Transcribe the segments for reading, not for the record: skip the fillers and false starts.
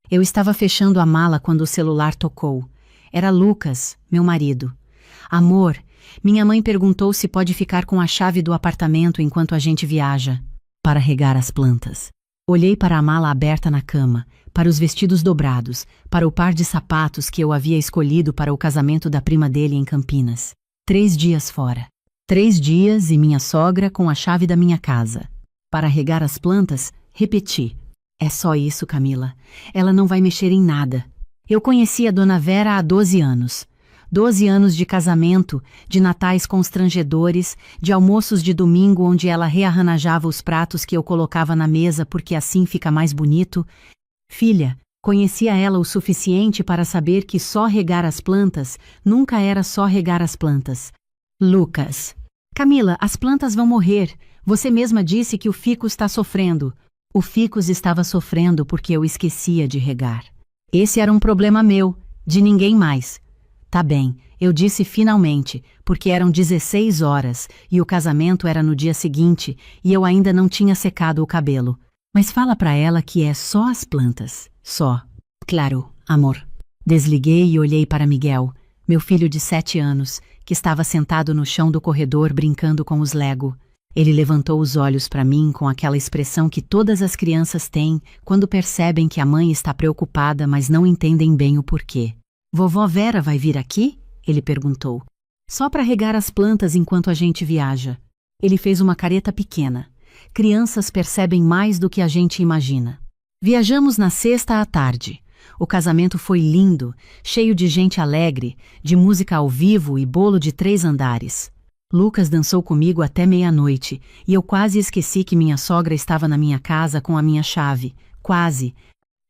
Eu estava fechando a mala quando o celular tocou. Era Lucas, meu marido. Amor, minha mãe perguntou se pode ficar com a chave do apartamento enquanto a gente viaja, para regar as plantas. Olhei para a mala aberta na cama, para os vestidos dobrados, para o par de sapatos que eu havia escolhido para o casamento da prima dele em Campinas. 3 dias fora. 3 dias e minha sogra com a chave da minha casa. Para regar as plantas, repeti. É só isso, Camila. Ela não vai mexer em nada. Eu conheci a Dona Vera há 12 anos. 12 anos de casamento, de natais constrangedores, de almoços de domingo onde ela rearranjava os pratos que eu colocava na mesa porque assim fica mais bonito. Filha, conhecia ela o suficiente para saber que só regar as plantas nunca era só regar as plantas. Lucas. Camila, as plantas vão morrer. Você mesma disse que o ficus está sofrendo. O ficus estava sofrendo porque eu esquecia de regar. Esse era um problema meu, de ninguém mais. Tá bem, eu disse finalmente, porque eram 16 horas e o casamento era no dia seguinte e eu ainda não tinha secado o cabelo. Mas fala pra ela que é só as plantas, só. Claro, amor. Desliguei e olhei para Miguel, meu filho de 7 anos, que estava sentado no chão do corredor brincando com os Lego. Ele levantou os olhos para mim com aquela expressão que todas as crianças têm quando percebem que a mãe está preocupada, mas não entendem bem o porquê. Vovó Vera vai vir aqui? Ele perguntou. Só para regar as plantas enquanto a gente viaja. Ele fez uma careta pequena. Crianças percebem mais do que a gente imagina. Viajamos na sexta à tarde. O casamento foi lindo, cheio de gente alegre, de música ao vivo e bolo de 3 andares. Lucas dançou comigo até meia-noite, e eu quase esqueci que minha sogra estava na minha casa com a minha chave. Quase.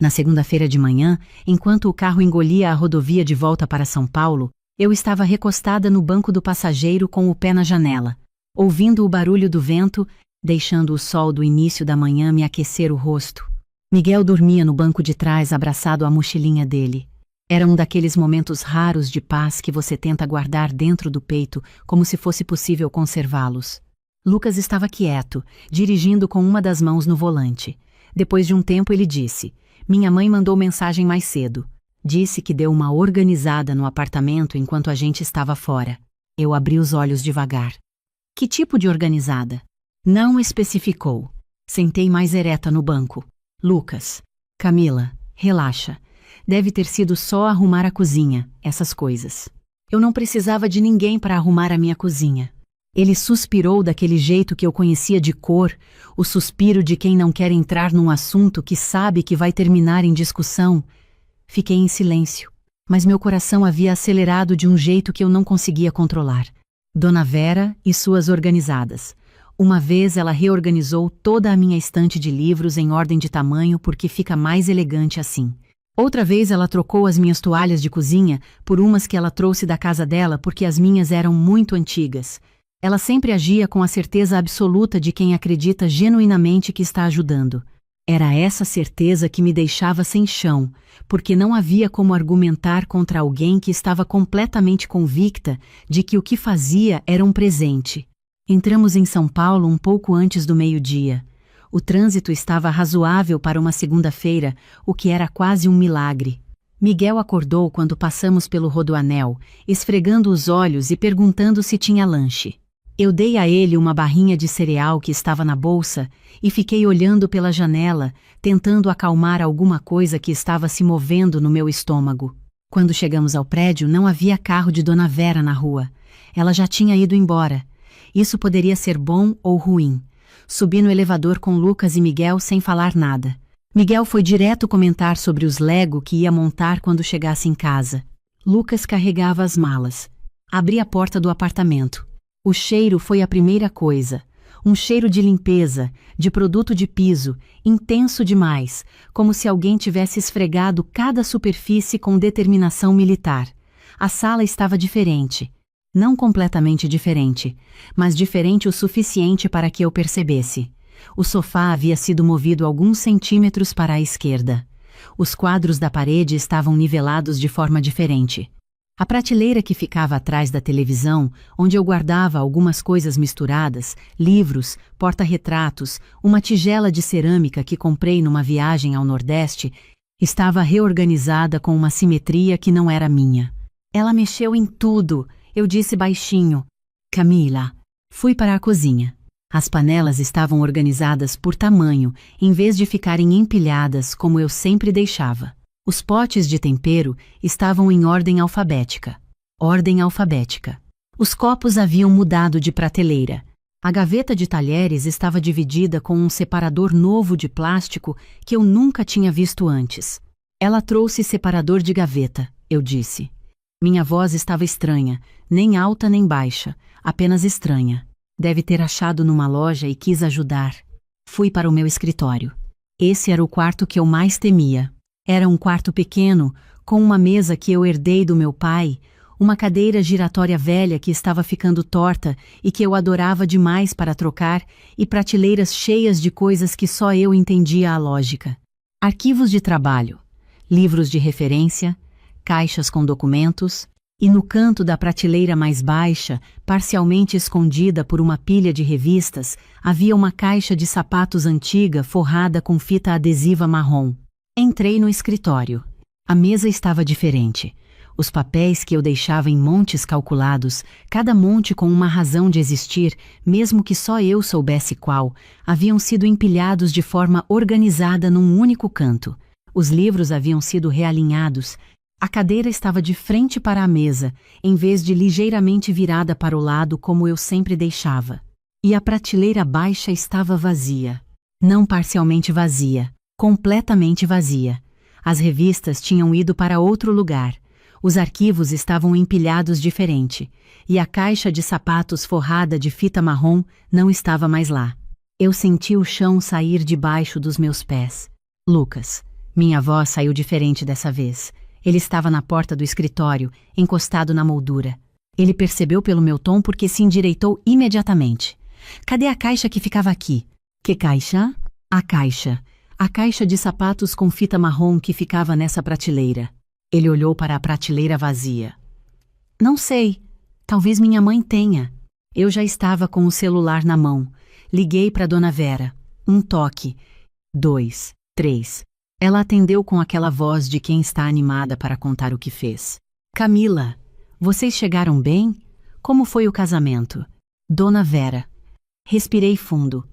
Na segunda-feira de manhã, enquanto o carro engolia a rodovia de volta para São Paulo, eu estava recostada no banco do passageiro com o pé na janela, ouvindo o barulho do vento, deixando o sol do início da manhã me aquecer o rosto. Miguel dormia no banco de trás abraçado à mochilinha dele. Era um daqueles momentos raros de paz que você tenta guardar dentro do peito como se fosse possível conservá-los. Lucas estava quieto, dirigindo com uma das mãos no volante. Depois de um tempo ele disse: minha mãe mandou mensagem mais cedo. Disse que deu uma organizada no apartamento enquanto a gente estava fora. Eu abri os olhos devagar. Que tipo de organizada? Não especificou. Sentei mais ereta no banco. Lucas. Camila, relaxa. Deve ter sido só arrumar a cozinha, essas coisas. Eu não precisava de ninguém para arrumar a minha cozinha. Ele suspirou daquele jeito que eu conhecia de cor, o suspiro de quem não quer entrar num assunto que sabe que vai terminar em discussão. Fiquei em silêncio, mas meu coração havia acelerado de um jeito que eu não conseguia controlar. Dona Vera e suas organizadas. Uma vez ela reorganizou toda a minha estante de livros em ordem de tamanho porque fica mais elegante assim. Outra vez ela trocou as minhas toalhas de cozinha por umas que ela trouxe da casa dela porque as minhas eram muito antigas. Ela sempre agia com a certeza absoluta de quem acredita genuinamente que está ajudando. Era essa certeza que me deixava sem chão, porque não havia como argumentar contra alguém que estava completamente convicta de que o que fazia era um presente. Entramos em São Paulo um pouco antes do meio-dia. O trânsito estava razoável para uma segunda-feira, o que era quase um milagre. Miguel acordou quando passamos pelo Rodoanel, esfregando os olhos e perguntando se tinha lanche. Eu dei a ele uma barrinha de cereal que estava na bolsa e fiquei olhando pela janela, tentando acalmar alguma coisa que estava se movendo no meu estômago. Quando chegamos ao prédio, não havia carro de Dona Vera na rua. Ela já tinha ido embora. Isso poderia ser bom ou ruim. Subi no elevador com Lucas e Miguel sem falar nada. Miguel foi direto comentar sobre os Lego que ia montar quando chegasse em casa. Lucas carregava as malas. Abri a porta do apartamento. O cheiro foi a primeira coisa. Um cheiro de limpeza, de produto de piso, intenso demais, como se alguém tivesse esfregado cada superfície com determinação militar. A sala estava diferente. Não completamente diferente, mas diferente o suficiente para que eu percebesse. O sofá havia sido movido alguns centímetros para a esquerda. Os quadros da parede estavam nivelados de forma diferente. A prateleira que ficava atrás da televisão, onde eu guardava algumas coisas misturadas, livros, porta-retratos, uma tigela de cerâmica que comprei numa viagem ao Nordeste, Estava reorganizada com uma simetria que não era minha. Ela mexeu em tudo, eu disse baixinho. Camila. Fui para a cozinha. As panelas estavam organizadas por tamanho, em vez de ficarem empilhadas como eu sempre deixava. Os potes de tempero estavam em ordem alfabética. Ordem alfabética. Os copos haviam mudado de prateleira. A gaveta de talheres estava dividida com um separador novo de plástico que eu nunca tinha visto antes. Ela trouxe separador de gaveta, eu disse. Minha voz estava estranha, nem alta nem baixa, apenas estranha. Deve ter achado numa loja e quis ajudar. Fui para o meu escritório. Esse era o quarto que eu mais temia. Era um quarto pequeno, com uma mesa que eu herdei do meu pai, uma cadeira giratória velha que estava ficando torta e que eu adorava demais para trocar, e prateleiras cheias de coisas que só eu entendia a lógica. Arquivos de trabalho, livros de referência, caixas com documentos, e no canto da prateleira mais baixa, parcialmente escondida por uma pilha de revistas, havia uma caixa de sapatos antiga forrada com fita adesiva marrom. Entrei no escritório. A mesa estava diferente. Os papéis que eu deixava em montes calculados, cada monte com uma razão de existir, mesmo que só eu soubesse qual, haviam sido empilhados de forma organizada num único canto. Os livros haviam sido realinhados. A cadeira estava de frente para a mesa, em vez de ligeiramente virada para o lado como eu sempre deixava. E a prateleira baixa estava vazia. Não parcialmente vazia, completamente vazia. As revistas tinham ido para outro lugar. Os arquivos estavam empilhados diferente, e a caixa de sapatos forrada de fita marrom não estava mais lá. Eu senti o chão sair debaixo dos meus pés. Lucas. Minha voz saiu diferente dessa vez. Ele estava na porta do escritório, encostado na moldura. Ele percebeu pelo meu tom porque se endireitou imediatamente. Cadê a caixa que ficava aqui? Que caixa? A caixa. A caixa de sapatos com fita marrom que ficava nessa prateleira. Ele olhou para a prateleira vazia. Não sei. Talvez minha mãe tenha. Eu já estava com o celular na mão. Liguei para Dona Vera. Um toque. 2, 3. Ela atendeu com aquela voz de quem está animada para contar o que fez. Camila, vocês chegaram bem? Como foi o casamento? Dona Vera. Respirei fundo.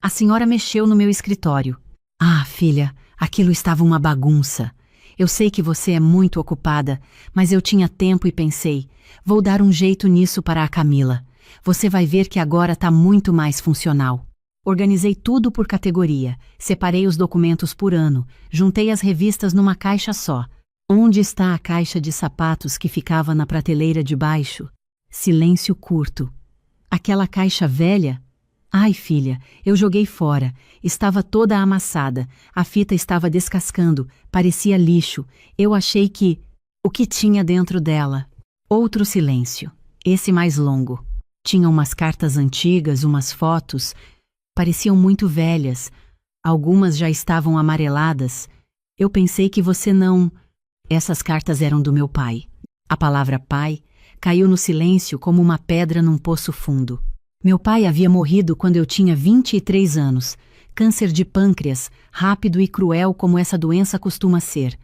A senhora mexeu no meu escritório. Ah, filha, aquilo estava uma bagunça. Eu sei que você é muito ocupada, mas eu tinha tempo e pensei, vou dar um jeito nisso para a Camila. Você vai ver que agora está muito mais funcional. Organizei tudo por categoria, separei os documentos por ano, juntei as revistas numa caixa só. Onde está a caixa de sapatos que ficava na prateleira de baixo? Silêncio curto. Aquela caixa velha? Ai, filha, eu joguei fora. Estava toda amassada, a fita estava descascando, parecia lixo. Eu achei que... O que tinha dentro dela? Outro silêncio, esse mais longo. Tinha umas cartas antigas, umas fotos... Pareciam muito velhas. Algumas já estavam amareladas. Eu pensei que você não... Essas cartas eram do meu pai. A palavra pai caiu no silêncio como uma pedra num poço fundo. Meu pai havia morrido quando eu tinha 23 anos. Câncer de pâncreas, rápido e cruel como essa doença costuma ser.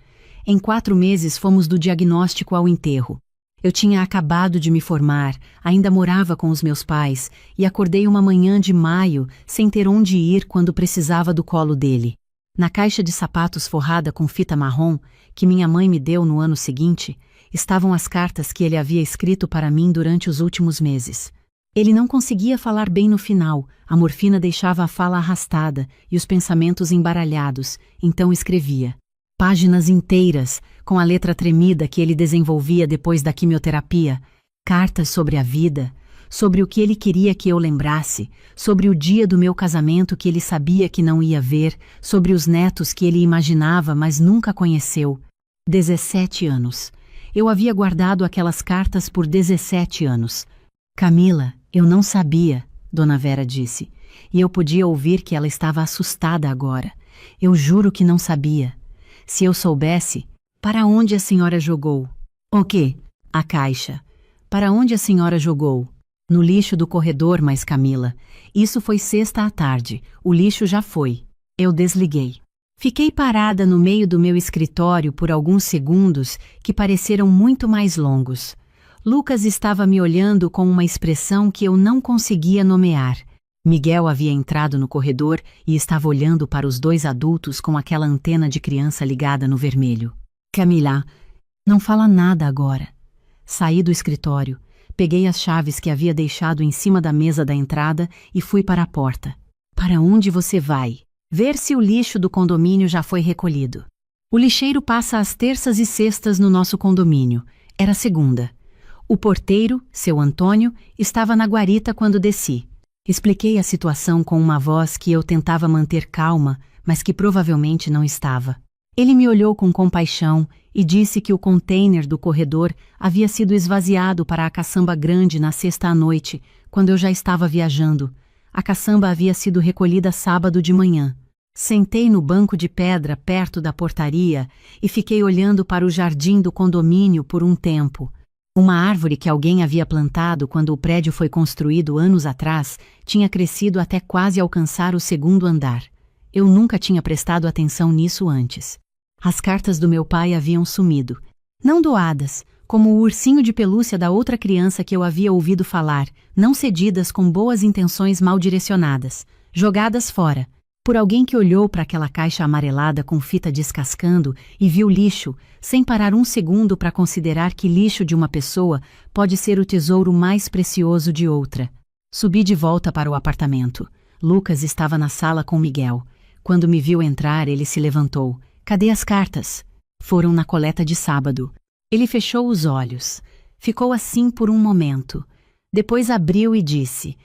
Em 4 meses fomos do diagnóstico ao enterro. Eu tinha acabado de me formar, ainda morava com os meus pais, e acordei uma manhã de maio, sem ter onde ir quando precisava do colo dele. Na caixa de sapatos forrada com fita marrom, que minha mãe me deu no ano seguinte, estavam as cartas que ele havia escrito para mim durante os últimos meses. Ele não conseguia falar bem no final, a morfina deixava a fala arrastada e os pensamentos embaralhados, então escrevia. Páginas inteiras, com a letra tremida que ele desenvolvia depois da quimioterapia, cartas sobre a vida, sobre o que ele queria que eu lembrasse, sobre o dia do meu casamento que ele sabia que não ia ver, sobre os netos que ele imaginava mas nunca conheceu. 17 anos. Eu havia guardado aquelas cartas por 17 anos. Camila, eu não sabia, Dona Vera disse, e eu podia ouvir que ela estava assustada agora. Eu juro que não sabia. Se eu soubesse, para onde a senhora jogou? O quê? A caixa. Para onde a senhora jogou? No lixo do corredor, mas Camila. Isso foi sexta à tarde. O lixo já foi. Eu desliguei. Fiquei parada no meio do meu escritório por alguns segundos que pareceram muito mais longos. Lucas estava me olhando com uma expressão que eu não conseguia nomear. Miguel havia entrado no corredor e estava olhando para os dois adultos com aquela antena de criança ligada no vermelho. Camila, não fala nada agora. Saí do escritório, peguei as chaves que havia deixado em cima da mesa da entrada e fui para a porta. Para onde você vai? Ver se o lixo do condomínio já foi recolhido. O lixeiro passa às terças e sextas no nosso condomínio. Era segunda. O porteiro, seu Antônio, estava na guarita quando desci. Expliquei a situação com uma voz que eu tentava manter calma, mas que provavelmente não estava. Ele me olhou com compaixão e disse que o container do corredor havia sido esvaziado para a caçamba grande na sexta à noite, quando eu já estava viajando. A caçamba havia sido recolhida sábado de manhã. Sentei no banco de pedra perto da portaria e fiquei olhando para o jardim do condomínio por um tempo. Uma árvore que alguém havia plantado quando o prédio foi construído anos atrás tinha crescido até quase alcançar o segundo andar. Eu nunca tinha prestado atenção nisso antes. As cartas do meu pai haviam sumido. Não doadas, como o ursinho de pelúcia da outra criança que eu havia ouvido falar, não cedidas com boas intenções mal direcionadas, jogadas fora, por alguém que olhou para aquela caixa amarelada com fita descascando e viu lixo, sem parar um segundo para considerar que lixo de uma pessoa pode ser o tesouro mais precioso de outra. Subi de volta para o apartamento. Lucas estava na sala com Miguel. Quando me viu entrar, ele se levantou. Cadê as cartas? Foram na coleta de sábado. Ele fechou os olhos. Ficou assim por um momento. Depois abriu e disse: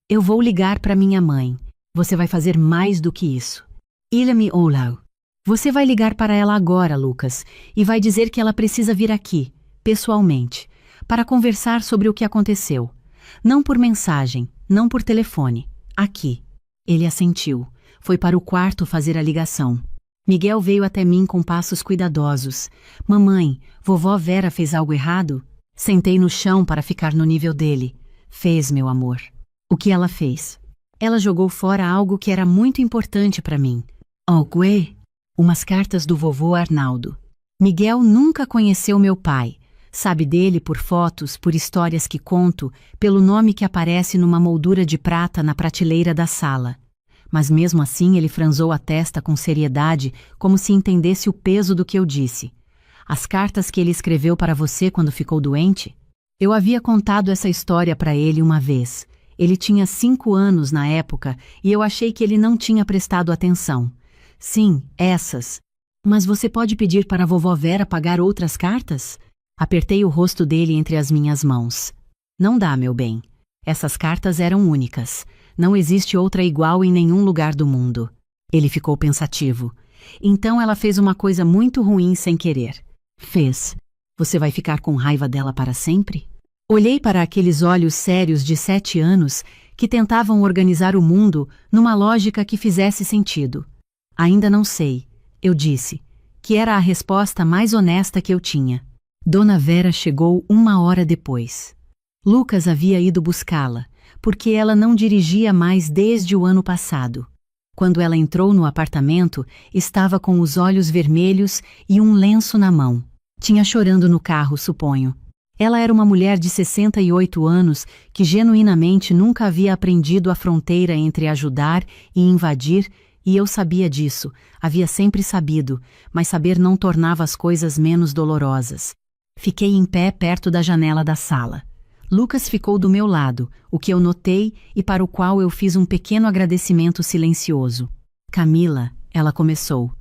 Eu vou ligar para minha mãe. Você vai fazer mais do que isso. Ilha-me Olau. Você vai ligar para ela agora, Lucas, e vai dizer que ela precisa vir aqui, pessoalmente, para conversar sobre o que aconteceu. Não por mensagem, não por telefone. Aqui. Ele assentiu. Foi para o quarto fazer a ligação. Miguel veio até mim com passos cuidadosos. Mamãe, vovó Vera fez algo errado? Sentei no chão para ficar no nível dele. Fez, meu amor. O que ela fez? Ela jogou fora algo que era muito importante para mim. Algo? Umas cartas do vovô Arnaldo. Miguel nunca conheceu meu pai. Sabe dele por fotos, por histórias que conto, pelo nome que aparece numa moldura de prata na prateleira da sala. Mas mesmo assim ele franzou a testa com seriedade, como se entendesse o peso do que eu disse. As cartas que ele escreveu para você quando ficou doente? Eu havia contado essa história para ele uma vez. Ele tinha 5 anos na época e eu achei que ele não tinha prestado atenção. Sim, essas. Mas você pode pedir para a vovó Vera pagar outras cartas? Apertei o rosto dele entre as minhas mãos. Não dá, meu bem. Essas cartas eram únicas. Não existe outra igual em nenhum lugar do mundo. Ele ficou pensativo. Então ela fez uma coisa muito ruim sem querer. Fez. Você vai ficar com raiva dela para sempre? Olhei para aqueles olhos sérios de 7 anos que tentavam organizar o mundo numa lógica que fizesse sentido. Ainda não sei, eu disse, que era a resposta mais honesta que eu tinha. Dona Vera chegou 1 hora depois. Lucas havia ido buscá-la, porque ela não dirigia mais desde o ano passado. Quando ela entrou no apartamento, estava com os olhos vermelhos e um lenço na mão. Tinha chorando no carro, suponho. Ela era uma mulher de 68 anos que genuinamente nunca havia aprendido a fronteira entre ajudar e invadir, e eu sabia disso, havia sempre sabido, mas saber não tornava as coisas menos dolorosas. Fiquei em pé perto da janela da sala. Lucas ficou do meu lado, o que eu notei e para o qual eu fiz um pequeno agradecimento silencioso. Camila, ela começou.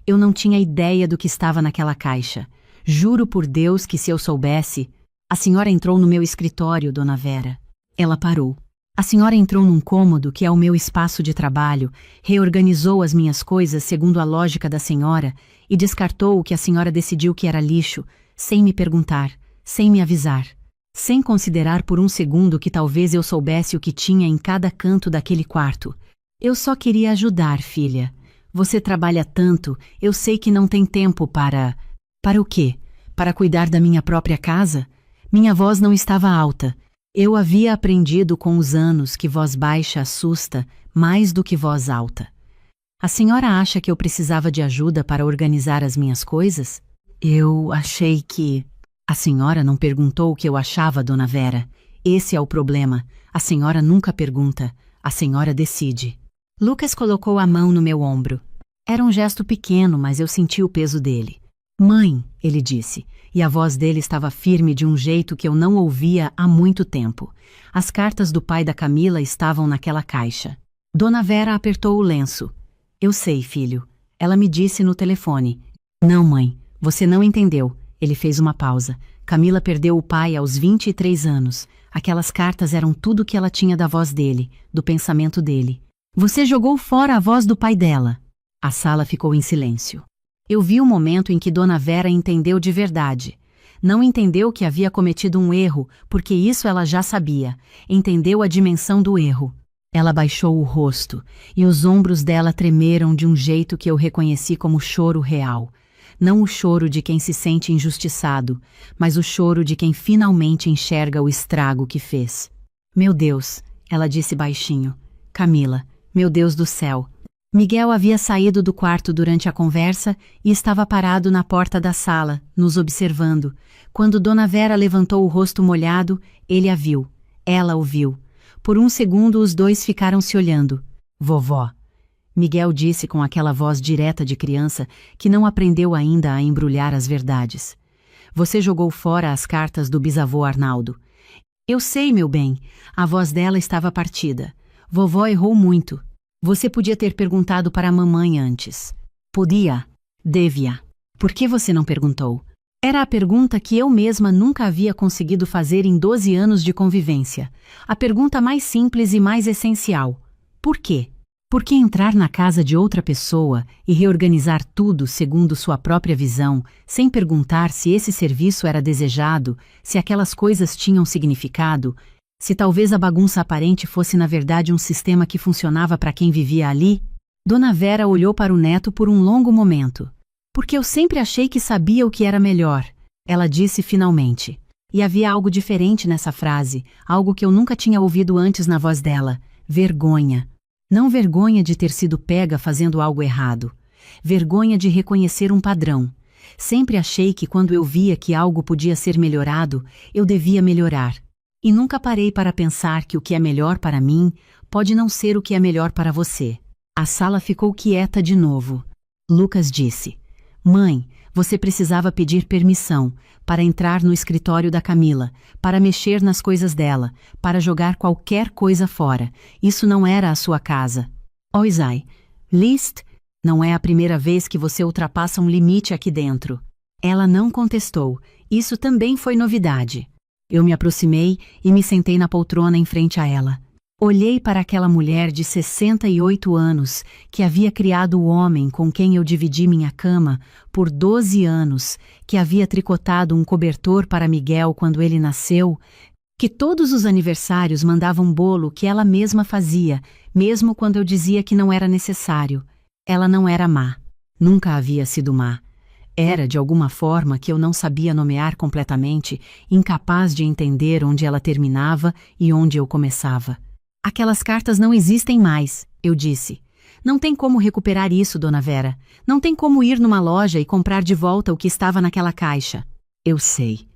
Eu não tinha ideia do que estava naquela caixa. Juro por Deus que se eu soubesse... A senhora entrou no meu escritório, dona Vera. Ela parou. A senhora entrou num cômodo que é o meu espaço de trabalho, reorganizou as minhas coisas segundo a lógica da senhora e descartou o que a senhora decidiu que era lixo, sem me perguntar, sem me avisar. Sem considerar por um segundo que talvez eu soubesse o que tinha em cada canto daquele quarto. Eu só queria ajudar, filha. Você trabalha tanto, eu sei que não tem tempo para... Para o quê? Para cuidar da minha própria casa? Minha voz não estava alta. Eu havia aprendido com os anos que voz baixa assusta mais do que voz alta. A senhora acha que eu precisava de ajuda para organizar as minhas coisas? Eu achei que... A senhora não perguntou o que eu achava, dona Vera. Esse é o problema. A senhora nunca pergunta. A senhora decide. Lucas colocou a mão no meu ombro. Era um gesto pequeno, mas eu senti o peso dele. Mãe, ele disse, e a voz dele estava firme de um jeito que eu não ouvia há muito tempo. As cartas do pai da Camila estavam naquela caixa. Dona Vera apertou o lenço. Eu sei, filho. Ela me disse no telefone. Não, mãe, você não entendeu. Ele fez uma pausa. Camila perdeu o pai aos 23 anos. Aquelas cartas eram tudo que ela tinha da voz dele, do pensamento dele. Você jogou fora a voz do pai dela. A sala ficou em silêncio. Eu vi o momento em que Dona Vera entendeu de verdade. Não entendeu que havia cometido um erro, porque isso ela já sabia. Entendeu a dimensão do erro. Ela baixou o rosto, e os ombros dela tremeram de um jeito que eu reconheci como choro real. Não o choro de quem se sente injustiçado, mas o choro de quem finalmente enxerga o estrago que fez. Meu Deus, ela disse baixinho. Camila, meu Deus do céu. Miguel havia saído do quarto durante a conversa e estava parado na porta da sala, nos observando. Quando Dona Vera levantou o rosto molhado, ele a viu. Ela o viu. Por um segundo os dois ficaram se olhando. Vovó. Miguel disse com aquela voz direta de criança que não aprendeu ainda a embrulhar as verdades. Você jogou fora as cartas do bisavô Arnaldo. Eu sei, meu bem. A voz dela estava partida. Vovó errou muito. Você podia ter perguntado para a mamãe antes. Podia. Devia. Por que você não perguntou? Era a pergunta que eu mesma nunca havia conseguido fazer em 12 anos de convivência. A pergunta mais simples e mais essencial. Por quê? Por que entrar na casa de outra pessoa e reorganizar tudo segundo sua própria visão, sem perguntar se esse serviço era desejado, se aquelas coisas tinham significado, se talvez a bagunça aparente fosse na verdade um sistema que funcionava para quem vivia ali? Dona Vera olhou para o neto por um longo momento. Porque eu sempre achei que sabia o que era melhor, ela disse finalmente. E havia algo diferente nessa frase, algo que eu nunca tinha ouvido antes na voz dela. Vergonha. Não vergonha de ter sido pega fazendo algo errado. Vergonha de reconhecer um padrão. Sempre achei que quando eu via que algo podia ser melhorado, eu devia melhorar. E nunca parei para pensar que o que é melhor para mim pode não ser o que é melhor para você. A sala ficou quieta de novo. Lucas disse: Mãe, você precisava pedir permissão para entrar no escritório da Camila, para mexer nas coisas dela, para jogar qualquer coisa fora. Isso não era a sua casa. Oisai, List, não é a primeira vez que você ultrapassa um limite aqui dentro. Ela não contestou. Isso também foi novidade. Eu me aproximei e me sentei na poltrona em frente a ela. Olhei para aquela mulher de 68 anos que havia criado o homem com quem eu dividi minha cama por 12 anos, que havia tricotado um cobertor para Miguel quando ele nasceu, que todos os aniversários mandava um bolo que ela mesma fazia, mesmo quando eu dizia que não era necessário. Ela não era má. Nunca havia sido má. Era, de alguma forma, que eu não sabia nomear completamente, incapaz de entender onde ela terminava e onde eu começava. Aquelas cartas não existem mais, eu disse. Não tem como recuperar isso, Dona Vera. Não tem como ir numa loja e comprar de volta o que estava naquela caixa. Eu sei.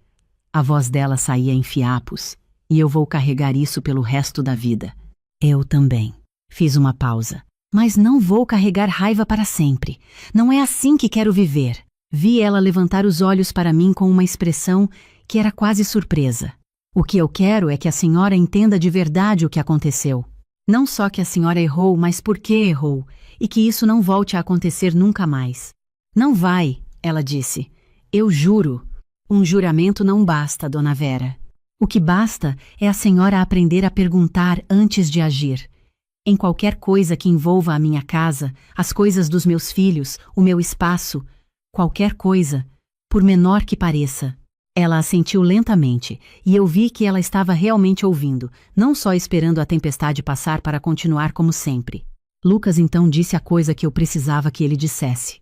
A voz dela saía em fiapos, e eu vou carregar isso pelo resto da vida. Eu também. Fiz uma pausa. Mas não vou carregar raiva para sempre. Não é assim que quero viver. Vi ela levantar os olhos para mim com uma expressão que era quase surpresa. O que eu quero é que a senhora entenda de verdade o que aconteceu. Não só que a senhora errou, mas por que errou, e que isso não volte a acontecer nunca mais. Não vai, ela disse. Eu juro. Um juramento não basta, Dona Vera. O que basta é a senhora aprender a perguntar antes de agir. Em qualquer coisa que envolva a minha casa, as coisas dos meus filhos, o meu espaço, qualquer coisa, por menor que pareça. Ela assentiu lentamente, e eu vi que ela estava realmente ouvindo, não só esperando a tempestade passar para continuar como sempre. Lucas então disse a coisa que eu precisava que ele dissesse.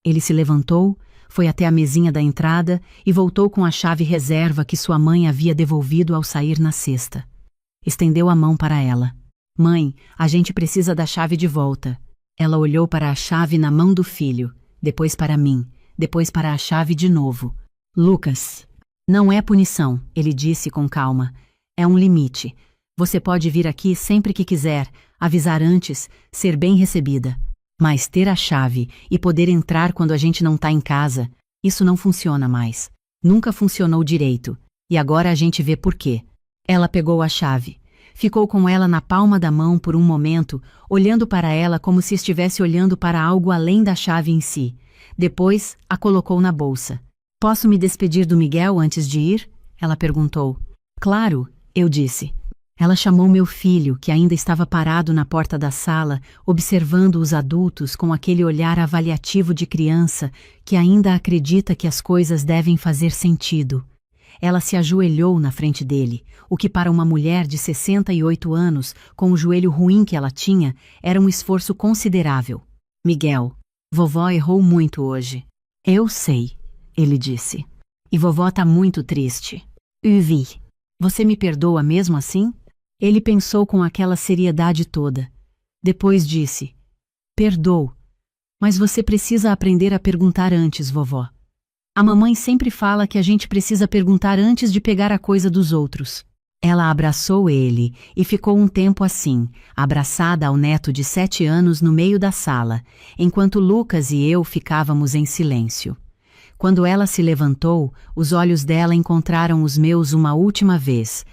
Ele se levantou, foi até a mesinha da entrada e voltou com a chave reserva que sua mãe havia devolvido ao sair na sexta. Estendeu a mão para ela. Mãe, a gente precisa da chave de volta. Ela olhou para a chave na mão do filho, depois para mim, depois para a chave de novo. Lucas, não é punição, ele disse com calma. É um limite. Você pode vir aqui sempre que quiser, avisar antes, ser bem recebida. Mas ter a chave e poder entrar quando a gente não tá em casa, isso não funciona mais. Nunca funcionou direito. E agora a gente vê por quê. Ela pegou a chave. Ficou com ela na palma da mão por um momento, olhando para ela como se estivesse olhando para algo além da chave em si. Depois, a colocou na bolsa. Posso me despedir do Miguel antes de ir? Ela perguntou. Claro, eu disse. Ela chamou meu filho, que ainda estava parado na porta da sala, observando os adultos com aquele olhar avaliativo de criança que ainda acredita que as coisas devem fazer sentido. Ela se ajoelhou na frente dele, o que para uma mulher de 68 anos, com o joelho ruim que ela tinha, era um esforço considerável. Miguel, vovó errou muito hoje. Eu sei, ele disse. E vovó tá muito triste. Vi. Você me perdoa mesmo assim? Ele pensou com aquela seriedade toda. Depois disse, perdoo, mas você precisa aprender a perguntar antes, vovó. A mamãe sempre fala que a gente precisa perguntar antes de pegar a coisa dos outros. Ela abraçou ele e ficou um tempo assim, abraçada ao neto de 7 anos no meio da sala, enquanto Lucas e eu ficávamos em silêncio. Quando ela se levantou, os olhos dela encontraram os meus uma última vez.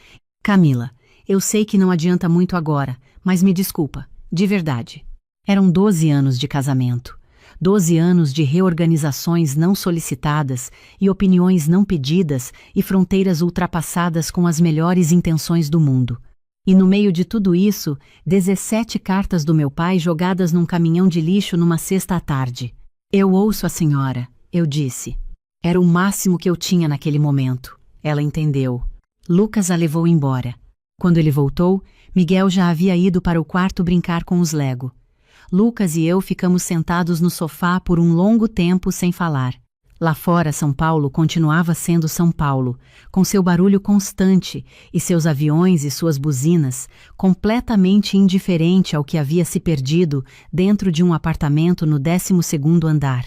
Camila, eu sei que não adianta muito agora, mas me desculpa, de verdade. Eram 12 anos de casamento. 12 anos de reorganizações não solicitadas e opiniões não pedidas e fronteiras ultrapassadas com as melhores intenções do mundo. E no meio de tudo isso, 17 cartas do meu pai jogadas num caminhão de lixo numa sexta à tarde. Eu ouço a senhora, eu disse. Era o máximo que eu tinha naquele momento. Ela entendeu. Lucas a levou embora. Quando ele voltou, Miguel já havia ido para o quarto brincar com os Lego. Lucas e eu ficamos sentados no sofá por um longo tempo sem falar. Lá fora, São Paulo continuava sendo São Paulo, com seu barulho constante e seus aviões e suas buzinas, completamente indiferente ao que havia se perdido dentro de um apartamento no 12º andar.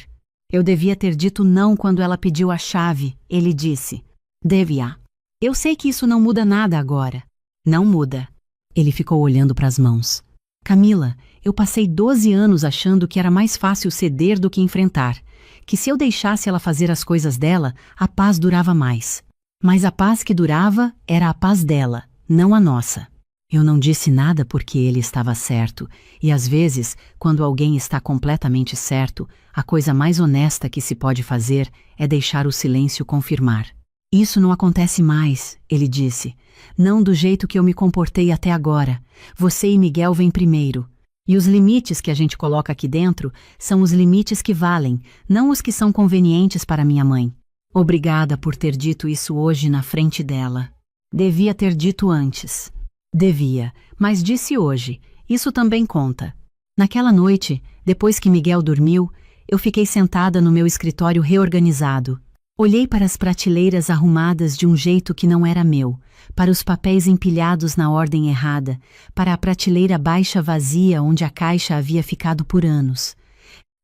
Eu devia ter dito não quando ela pediu a chave, ele disse. Devia. Eu sei que isso não muda nada agora. Não muda. Ele ficou olhando para as mãos. Camila, eu passei 12 anos achando que era mais fácil ceder do que enfrentar, que se eu deixasse ela fazer as coisas dela, a paz durava mais. Mas a paz que durava era a paz dela, não a nossa. Eu não disse nada porque ele estava certo, e às vezes, quando alguém está completamente certo, a coisa mais honesta que se pode fazer é deixar o silêncio confirmar. Isso não acontece mais, ele disse. Não do jeito que eu me comportei até agora. Você e Miguel vêm primeiro. E os limites que a gente coloca aqui dentro são os limites que valem, não os que são convenientes para minha mãe. Obrigada por ter dito isso hoje na frente dela. Devia ter dito antes. Devia, mas disse hoje. Isso também conta. Naquela noite, depois que Miguel dormiu, eu fiquei sentada no meu escritório reorganizado. Olhei para as prateleiras arrumadas de um jeito que não era meu, para os papéis empilhados na ordem errada, para a prateleira baixa vazia onde a caixa havia ficado por anos.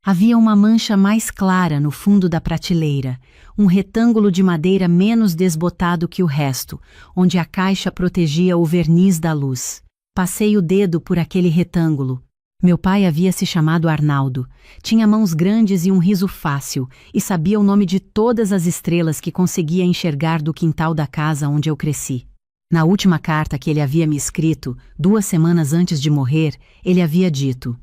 Havia uma mancha mais clara no fundo da prateleira, um retângulo de madeira menos desbotado que o resto, onde a caixa protegia o verniz da luz. Passei o dedo por aquele retângulo. Meu pai havia se chamado Arnaldo, tinha mãos grandes e um riso fácil, e sabia o nome de todas as estrelas que conseguia enxergar do quintal da casa onde eu cresci. Na última carta que ele havia me escrito, 2 semanas antes de morrer, ele havia dito: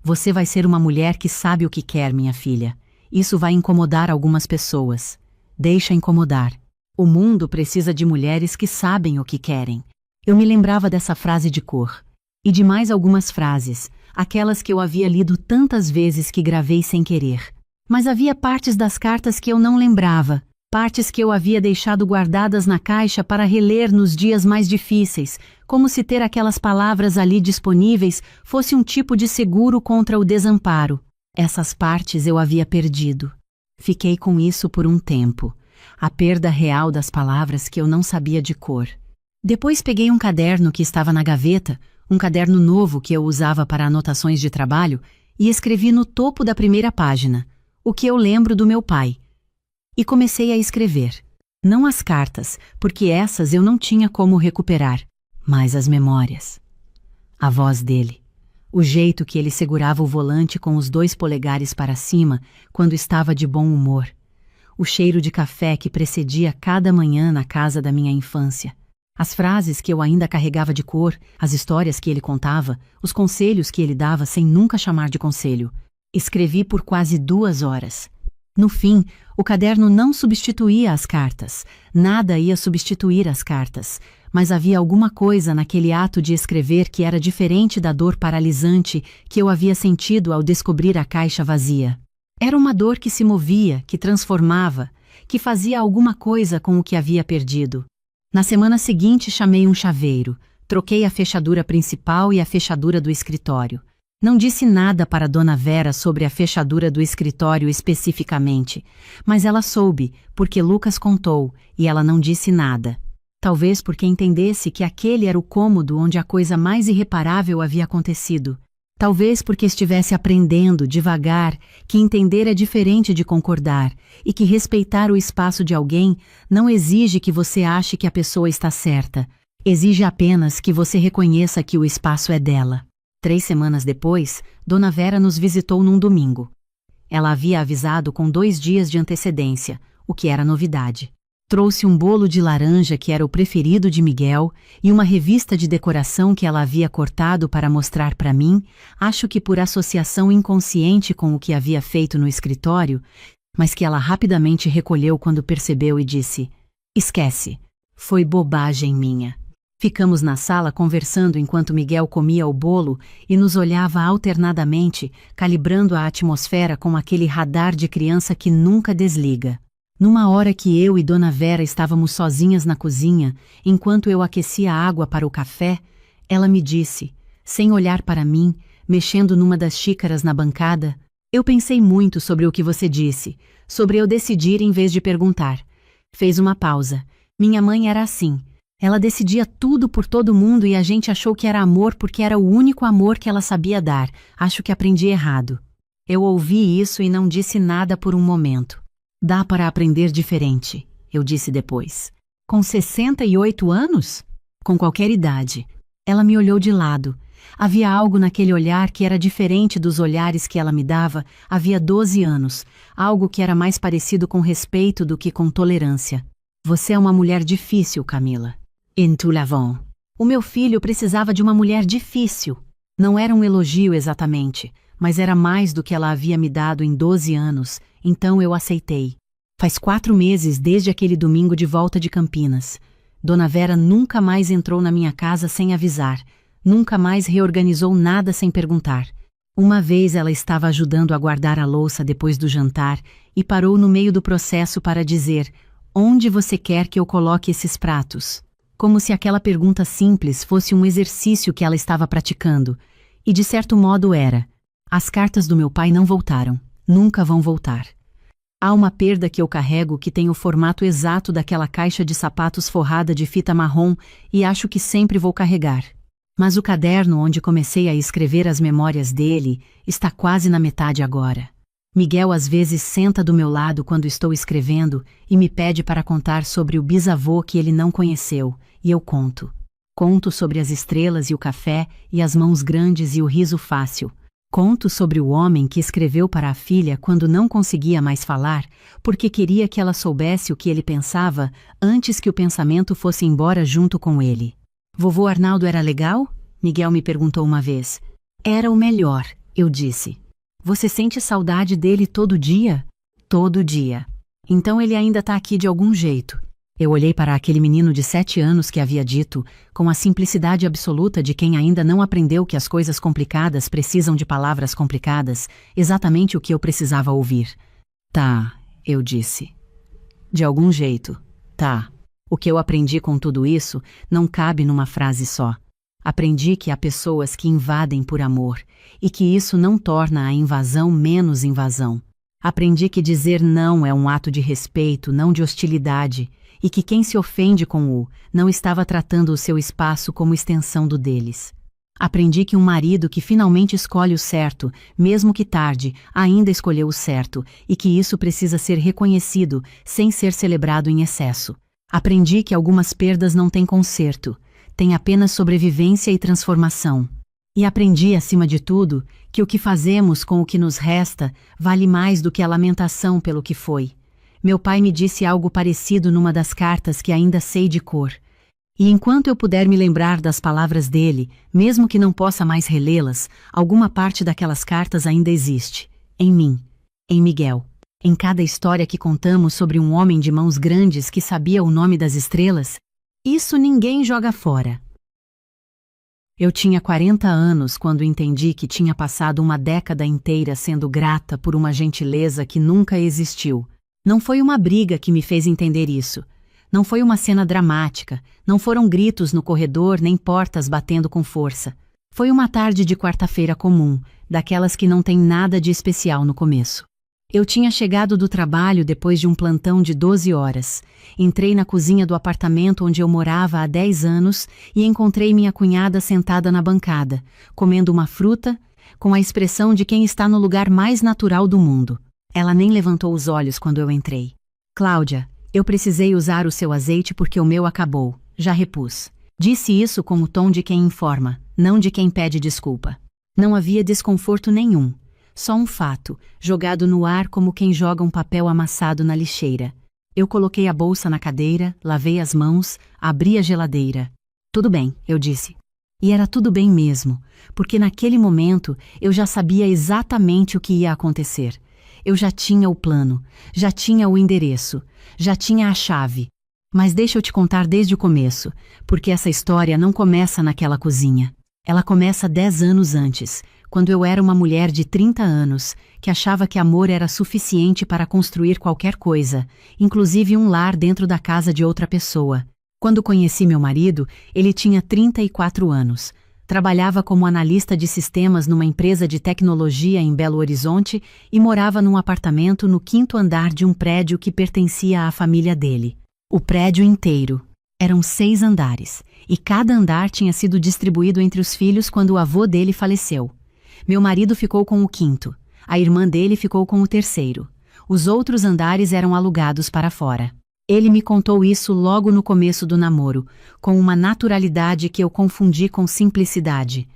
Você vai ser uma mulher que sabe o que quer, minha filha. Isso vai incomodar algumas pessoas. Deixa incomodar. O mundo precisa de mulheres que sabem o que querem. Eu me lembrava dessa frase de cor. E de mais algumas frases, aquelas que eu havia lido tantas vezes que gravei sem querer. Mas havia partes das cartas que eu não lembrava, partes que eu havia deixado guardadas na caixa para reler nos dias mais difíceis, como se ter aquelas palavras ali disponíveis fosse um tipo de seguro contra o desamparo. Essas partes eu havia perdido. Fiquei com isso por um tempo, a perda real das palavras que eu não sabia de cor. Depois peguei um caderno que estava na gaveta, um caderno novo que eu usava para anotações de trabalho, e escrevi no topo da primeira página, o que eu lembro do meu pai. E comecei a escrever. Não as cartas, porque essas eu não tinha como recuperar, mas as memórias. A voz dele. O jeito que ele segurava o volante com os 2 polegares para cima quando estava de bom humor. O cheiro de café que precedia cada manhã na casa da minha infância. As frases que eu ainda carregava de cor, as histórias que ele contava, os conselhos que ele dava sem nunca chamar de conselho. Escrevi por quase 2 horas. No fim, o caderno não substituía as cartas. Nada ia substituir as cartas. Mas havia alguma coisa naquele ato de escrever que era diferente da dor paralisante que eu havia sentido ao descobrir a caixa vazia. Era uma dor que se movia, que transformava, que fazia alguma coisa com o que havia perdido. Na semana seguinte chamei um chaveiro, troquei a fechadura principal e a fechadura do escritório. Não disse nada para Dona Vera sobre a fechadura do escritório especificamente, mas ela soube, porque Lucas contou, e ela não disse nada. Talvez porque entendesse que aquele era o cômodo onde a coisa mais irreparável havia acontecido. Talvez porque estivesse aprendendo, devagar, que entender é diferente de concordar, e que respeitar o espaço de alguém não exige que você ache que a pessoa está certa, exige apenas que você reconheça que o espaço é dela. 3 semanas depois, Dona Vera nos visitou num domingo. Ela havia avisado com 2 dias de antecedência, o que era novidade. Trouxe um bolo de laranja que era o preferido de Miguel e uma revista de decoração que ela havia cortado para mostrar para mim, acho que por associação inconsciente com o que havia feito no escritório, mas que ela rapidamente recolheu quando percebeu e disse: "Esquece, foi bobagem minha." Ficamos na sala conversando enquanto Miguel comia o bolo e nos olhava alternadamente, calibrando a atmosfera com aquele radar de criança que nunca desliga. Numa hora que eu e Dona Vera estávamos sozinhas na cozinha, enquanto eu aquecia a água para o café, ela me disse, sem olhar para mim, mexendo numa das xícaras na bancada: "Eu pensei muito sobre o que você disse, sobre eu decidir em vez de perguntar." Fez uma pausa. Minha mãe era assim. Ela decidia tudo por todo mundo e a gente achou que era amor porque era o único amor que ela sabia dar. Acho que aprendi errado. Eu ouvi isso e não disse nada por um momento. "Dá para aprender diferente", eu disse depois. "Com 68 anos?" "Com qualquer idade." Ela me olhou de lado. Havia algo naquele olhar que era diferente dos olhares que ela me dava havia 12 anos, algo que era mais parecido com respeito do que com tolerância. "Você é uma mulher difícil, Camila." "En tout l'avant." O meu filho precisava de uma mulher difícil. Não era um elogio exatamente, mas era mais do que ela havia me dado em 12 anos, então eu aceitei. Faz 4 meses desde aquele domingo de volta de Campinas. Dona Vera nunca mais entrou na minha casa sem avisar, nunca mais reorganizou nada sem perguntar. Uma vez ela estava ajudando a guardar a louça depois do jantar e parou no meio do processo para dizer: "Onde você quer que eu coloque esses pratos?" Como se aquela pergunta simples fosse um exercício que ela estava praticando. E de certo modo era. As cartas do meu pai não voltaram. Nunca vão voltar. Há uma perda que eu carrego que tem o formato exato daquela caixa de sapatos forrada de fita marrom e acho que sempre vou carregar. Mas o caderno onde comecei a escrever as memórias dele está quase na metade agora. Miguel às vezes senta do meu lado quando estou escrevendo e me pede para contar sobre o bisavô que ele não conheceu, e eu conto. Conto sobre as estrelas e o café e as mãos grandes e o riso fácil. Conto sobre o homem que escreveu para a filha quando não conseguia mais falar, porque queria que ela soubesse o que ele pensava antes que o pensamento fosse embora junto com ele. "Vovô Arnaldo era legal?" Miguel me perguntou uma vez. "Era o melhor", eu disse. "Você sente saudade dele todo dia?" "Todo dia." "Então ele ainda está aqui de algum jeito." Eu olhei para aquele menino de 7 anos que havia dito, com a simplicidade absoluta de quem ainda não aprendeu que as coisas complicadas precisam de palavras complicadas, exatamente o que eu precisava ouvir. "Tá", eu disse. "De algum jeito, tá." O que eu aprendi com tudo isso não cabe numa frase só. Aprendi que há pessoas que invadem por amor, e que isso não torna a invasão menos invasão. Aprendi que dizer não é um ato de respeito, não de hostilidade, e que quem se ofende com o não estava tratando o seu espaço como extensão do deles. Aprendi que um marido que finalmente escolhe o certo, mesmo que tarde, ainda escolheu o certo, e que isso precisa ser reconhecido, sem ser celebrado em excesso. Aprendi que algumas perdas não têm conserto, têm apenas sobrevivência e transformação. E aprendi, acima de tudo, que o que fazemos com o que nos resta vale mais do que a lamentação pelo que foi. Meu pai me disse algo parecido numa das cartas que ainda sei de cor. E enquanto eu puder me lembrar das palavras dele, mesmo que não possa mais relê-las, alguma parte daquelas cartas ainda existe. Em mim. Em Miguel. Em cada história que contamos sobre um homem de mãos grandes que sabia o nome das estrelas, isso ninguém joga fora. Eu tinha 40 anos quando entendi que tinha passado uma década inteira sendo grata por uma gentileza que nunca existiu. Não foi uma briga que me fez entender isso. Não foi uma cena dramática, não foram gritos no corredor nem portas batendo com força. Foi uma tarde de quarta-feira comum, daquelas que não tem nada de especial no começo. Eu tinha chegado do trabalho depois de um plantão de 12 horas. Entrei na cozinha do apartamento onde eu morava há 10 anos e encontrei minha cunhada sentada na bancada, comendo uma fruta, com a expressão de quem está no lugar mais natural do mundo. Ela nem levantou os olhos quando eu entrei. Cláudia, eu precisei usar o seu azeite porque o meu acabou. Já repus. Disse isso com o tom de quem informa, não de quem pede desculpa. Não havia desconforto nenhum. Só um fato, jogado no ar como quem joga um papel amassado na lixeira. Eu coloquei a bolsa na cadeira, lavei as mãos, abri a geladeira. Tudo bem, eu disse. E era tudo bem mesmo, porque naquele momento eu já sabia exatamente o que ia acontecer. Eu já tinha o plano, já tinha o endereço, já tinha a chave. Mas deixa eu te contar desde o começo, porque essa história não começa naquela cozinha. Ela começa 10 anos antes, quando eu era uma mulher de 30 anos, que achava que amor era suficiente para construir qualquer coisa, inclusive um lar dentro da casa de outra pessoa. Quando conheci meu marido, ele tinha 34 anos. Trabalhava como analista de sistemas numa empresa de tecnologia em Belo Horizonte e morava num apartamento no 5º andar de um prédio que pertencia à família dele. O prédio inteiro. Eram 6 andares, e cada andar tinha sido distribuído entre os filhos quando o avô dele faleceu. Meu marido ficou com o 5º, a irmã dele ficou com o 3º. Os outros andares eram alugados para fora. Ele me contou isso logo no começo do namoro, com uma naturalidade que eu confundi com simplicidade.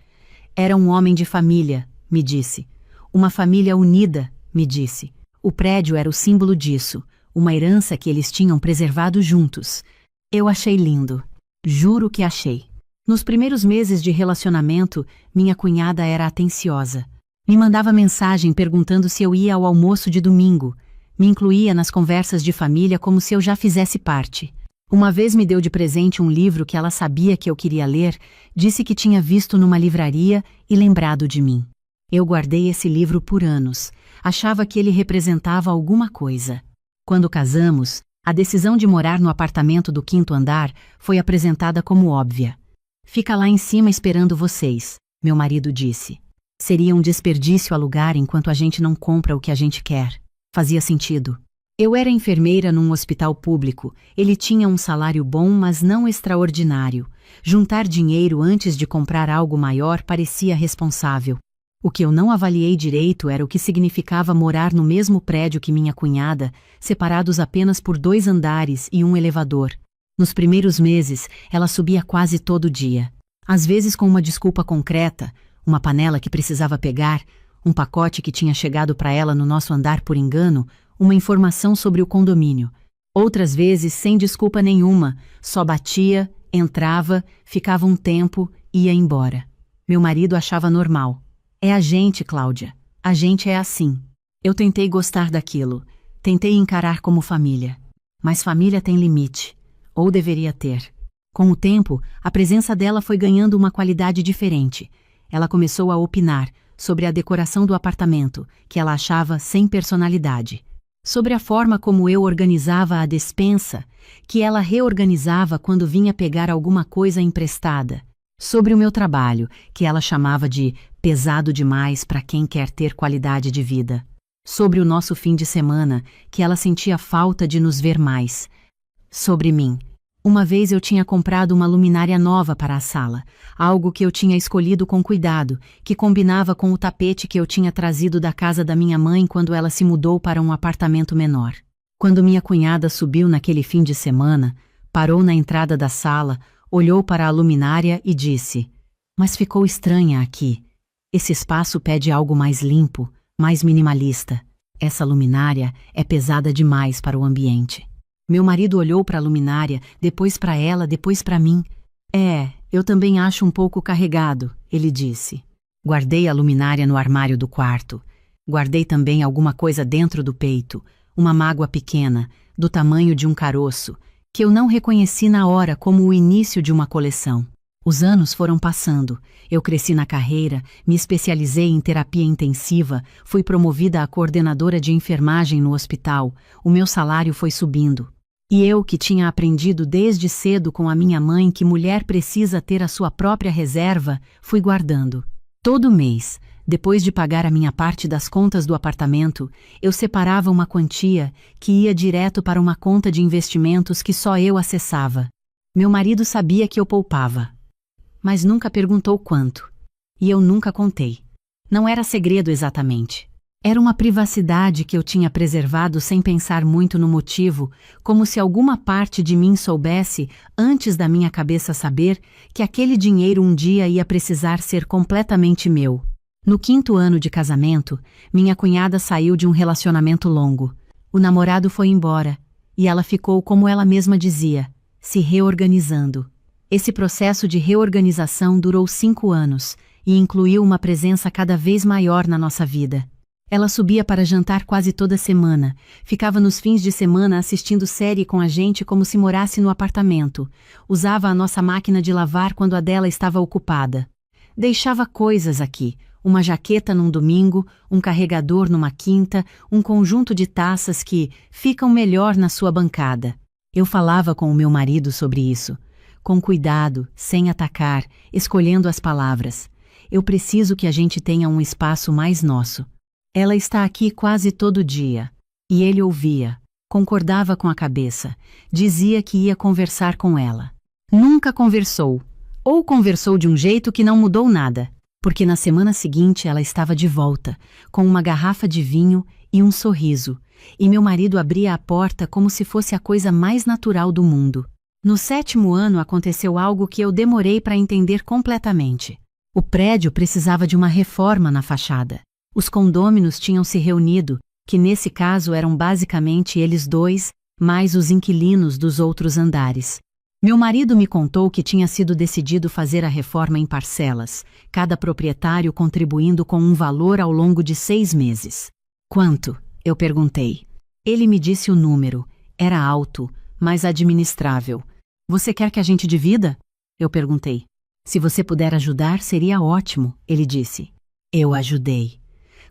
Era um homem de família, me disse. Uma família unida, me disse. O prédio era o símbolo disso, uma herança que eles tinham preservado juntos. Eu achei lindo. Juro que achei. Nos primeiros meses de relacionamento, minha cunhada era atenciosa. Me mandava mensagem perguntando se eu ia ao almoço de domingo. Me incluía nas conversas de família como se eu já fizesse parte. Uma vez me deu de presente um livro que ela sabia que eu queria ler, disse que tinha visto numa livraria e lembrado de mim. Eu guardei esse livro por anos. Achava que ele representava alguma coisa. Quando casamos, a decisão de morar no apartamento do 5º andar foi apresentada como óbvia. Fica lá em cima esperando vocês, meu marido disse. Seria um desperdício alugar enquanto a gente não compra o que a gente quer. Fazia sentido. Eu era enfermeira num hospital público. Ele tinha um salário bom, mas não extraordinário. Juntar dinheiro antes de comprar algo maior parecia responsável. O que eu não avaliei direito era o que significava morar no mesmo prédio que minha cunhada, separados apenas por 2 andares e um elevador. Nos primeiros meses, ela subia quase todo dia. Às vezes com uma desculpa concreta, uma panela que precisava pegar, um pacote que tinha chegado para ela no nosso andar por engano, uma informação sobre o condomínio. Outras vezes, sem desculpa nenhuma, só batia, entrava, ficava um tempo e ia embora. Meu marido achava normal. É a gente, Cláudia. A gente é assim. Eu tentei gostar daquilo. Tentei encarar como família. Mas família tem limite. Ou deveria ter. Com o tempo, a presença dela foi ganhando uma qualidade diferente. Ela começou a opinar sobre a decoração do apartamento, que ela achava sem personalidade. Sobre a forma como eu organizava a despensa, que ela reorganizava quando vinha pegar alguma coisa emprestada. Sobre o meu trabalho, que ela chamava de pesado demais para quem quer ter qualidade de vida. Sobre o nosso fim de semana, que ela sentia falta de nos ver mais. Sobre mim. Uma vez eu tinha comprado uma luminária nova para a sala, algo que eu tinha escolhido com cuidado, que combinava com o tapete que eu tinha trazido da casa da minha mãe quando ela se mudou para um apartamento menor. Quando minha cunhada subiu naquele fim de semana, parou na entrada da sala, olhou para a luminária e disse: "Mas ficou estranha aqui. Esse espaço pede algo mais limpo, mais minimalista. Essa luminária é pesada demais para o ambiente." Meu marido olhou para a luminária, depois para ela, depois para mim. Eu também acho um pouco carregado, ele disse. Guardei a luminária no armário do quarto. Guardei também alguma coisa dentro do peito, uma mágoa pequena, do tamanho de um caroço, que eu não reconheci na hora como o início de uma coleção. Os anos foram passando, eu cresci na carreira, me especializei em terapia intensiva, fui promovida a coordenadora de enfermagem no hospital, o meu salário foi subindo. E eu, que tinha aprendido desde cedo com a minha mãe que mulher precisa ter a sua própria reserva, fui guardando. Todo mês, depois de pagar a minha parte das contas do apartamento, eu separava uma quantia que ia direto para uma conta de investimentos que só eu acessava. Meu marido sabia que eu poupava, mas nunca perguntou quanto. E eu nunca contei. Não era segredo exatamente. Era uma privacidade que eu tinha preservado sem pensar muito no motivo, como se alguma parte de mim soubesse, antes da minha cabeça saber, que aquele dinheiro um dia ia precisar ser completamente meu. No 5º ano de casamento, minha cunhada saiu de um relacionamento longo. O namorado foi embora, e ela ficou, como ela mesma dizia, se reorganizando. Esse processo de reorganização durou 5 anos, e incluiu uma presença cada vez maior na nossa vida. Ela subia para jantar quase toda semana, ficava nos fins de semana assistindo série com a gente como se morasse no apartamento, usava a nossa máquina de lavar quando a dela estava ocupada. Deixava coisas aqui, uma jaqueta num domingo, um carregador numa quinta, um conjunto de taças que ficam melhor na sua bancada. Eu falava com o meu marido sobre isso, com cuidado, sem atacar, escolhendo as palavras. Eu preciso que a gente tenha um espaço mais nosso. Ela está aqui quase todo dia. E ele ouvia, concordava com a cabeça, dizia que ia conversar com ela. Nunca conversou, ou conversou de um jeito que não mudou nada, porque na semana seguinte ela estava de volta, com uma garrafa de vinho e um sorriso, e meu marido abria a porta como se fosse a coisa mais natural do mundo. No 7º ano aconteceu algo que eu demorei para entender completamente. O prédio precisava de uma reforma na fachada. Os condôminos tinham se reunido, que nesse caso eram basicamente eles dois, mais os inquilinos dos outros andares. Meu marido me contou que tinha sido decidido fazer a reforma em parcelas, cada proprietário contribuindo com um valor ao longo de 6 meses. Quanto? Eu perguntei. Ele me disse o número. Era alto, mas administrável. Você quer que a gente divida? Eu perguntei. Se você puder ajudar, seria ótimo, ele disse. Eu ajudei.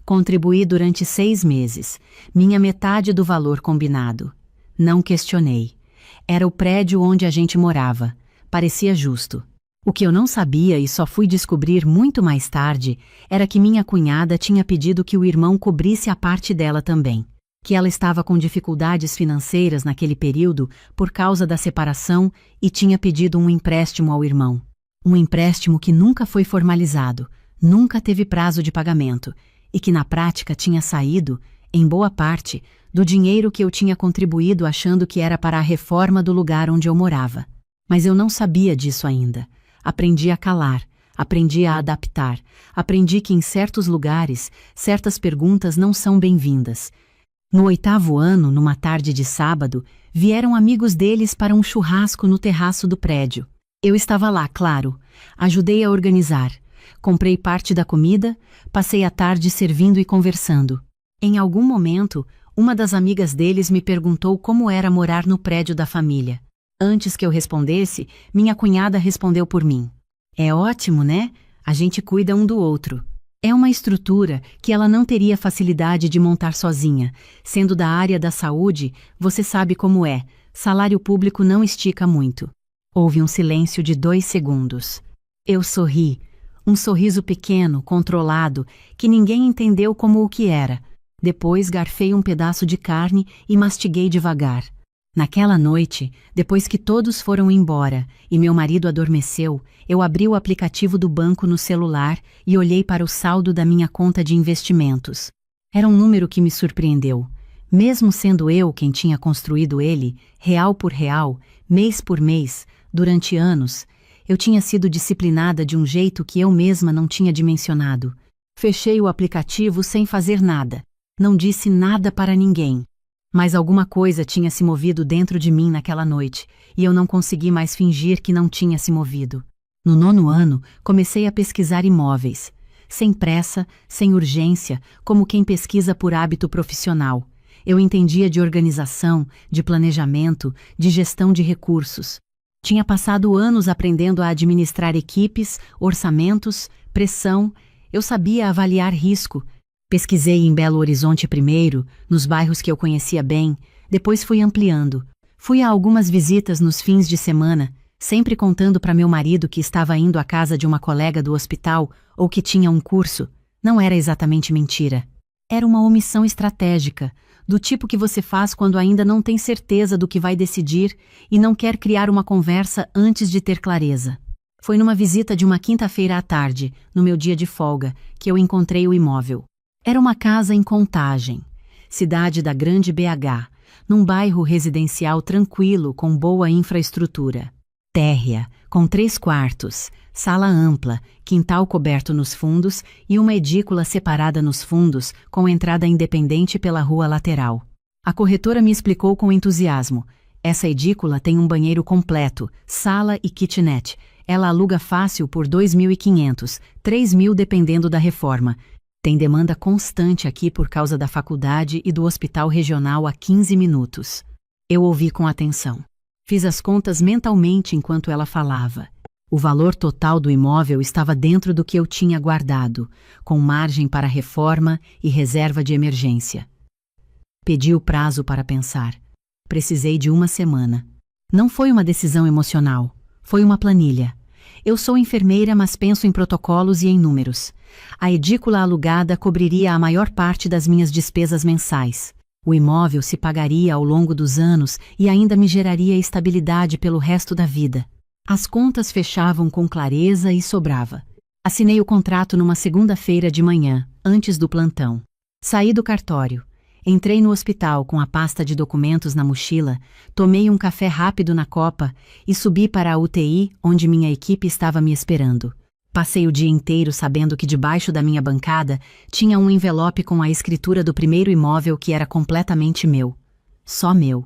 Contribuí durante 6 meses, minha metade do valor combinado. Não questionei. Era o prédio onde a gente morava. Parecia justo. O que eu não sabia e só fui descobrir muito mais tarde era que minha cunhada tinha pedido que o irmão cobrisse a parte dela também. Que ela estava com dificuldades financeiras naquele período por causa da separação e tinha pedido um empréstimo ao irmão. Um empréstimo que nunca foi formalizado, nunca teve prazo de pagamento, e que na prática tinha saído, em boa parte, do dinheiro que eu tinha contribuído achando que era para a reforma do lugar onde eu morava. Mas eu não sabia disso ainda. Aprendi a calar, aprendi a adaptar, aprendi que em certos lugares, certas perguntas não são bem-vindas. No 8º ano, numa tarde de sábado, vieram amigos deles para um churrasco no terraço do prédio. Eu estava lá, claro. Ajudei a organizar. Comprei parte da comida, passei a tarde servindo e conversando. Em algum momento, uma das amigas deles me perguntou como era morar no prédio da família. Antes que eu respondesse, minha cunhada respondeu por mim. É ótimo, né? A gente cuida um do outro. É uma estrutura que ela não teria facilidade de montar sozinha. Sendo da área da saúde, você sabe como é. Salário público não estica muito. Houve um silêncio de 2 segundos. Eu sorri. Um sorriso pequeno, controlado, que ninguém entendeu como o que era. Depois garfei um pedaço de carne e mastiguei devagar. Naquela noite, depois que todos foram embora e meu marido adormeceu, eu abri o aplicativo do banco no celular e olhei para o saldo da minha conta de investimentos. Era um número que me surpreendeu. Mesmo sendo eu quem tinha construído ele, real por real, mês por mês, durante anos, eu tinha sido disciplinada de um jeito que eu mesma não tinha dimensionado. Fechei o aplicativo sem fazer nada. Não disse nada para ninguém. Mas alguma coisa tinha se movido dentro de mim naquela noite, e eu não consegui mais fingir que não tinha se movido. No 9º ano, comecei a pesquisar imóveis. Sem pressa, sem urgência, como quem pesquisa por hábito profissional. Eu entendia de organização, de planejamento, de gestão de recursos. Tinha passado anos aprendendo a administrar equipes, orçamentos, pressão. Eu sabia avaliar risco. Pesquisei em Belo Horizonte primeiro, nos bairros que eu conhecia bem, depois fui ampliando. Fui a algumas visitas nos fins de semana, sempre contando para meu marido que estava indo à casa de uma colega do hospital ou que tinha um curso. Não era exatamente mentira. Era uma omissão estratégica, do tipo que você faz quando ainda não tem certeza do que vai decidir e não quer criar uma conversa antes de ter clareza. Foi numa visita de uma quinta-feira à tarde, no meu dia de folga, que eu encontrei o imóvel. Era uma casa em Contagem, cidade da Grande BH, num bairro residencial tranquilo com boa infraestrutura. Térrea, com 3 quartos, sala ampla, quintal coberto nos fundos e uma edícula separada nos fundos, com entrada independente pela rua lateral. A corretora me explicou com entusiasmo. Essa edícula tem um banheiro completo, sala e kitnet. Ela aluga fácil por R$ 2.500, R$ 3.000 dependendo da reforma. Tem demanda constante aqui por causa da faculdade e do hospital regional a 15 minutos. Eu ouvi com atenção. Fiz as contas mentalmente enquanto ela falava. O valor total do imóvel estava dentro do que eu tinha guardado, com margem para reforma e reserva de emergência. Pedi o prazo para pensar. Precisei de 1 semana. Não foi uma decisão emocional, foi uma planilha. Eu sou enfermeira, mas penso em protocolos e em números. A edícula alugada cobriria a maior parte das minhas despesas mensais. O imóvel se pagaria ao longo dos anos e ainda me geraria estabilidade pelo resto da vida. As contas fechavam com clareza e sobrava. Assinei o contrato numa segunda-feira de manhã, antes do plantão. Saí do cartório. Entrei no hospital com a pasta de documentos na mochila, tomei um café rápido na copa e subi para a UTI, onde minha equipe estava me esperando. Passei o dia inteiro sabendo que debaixo da minha bancada tinha um envelope com a escritura do primeiro imóvel que era completamente meu. Só meu.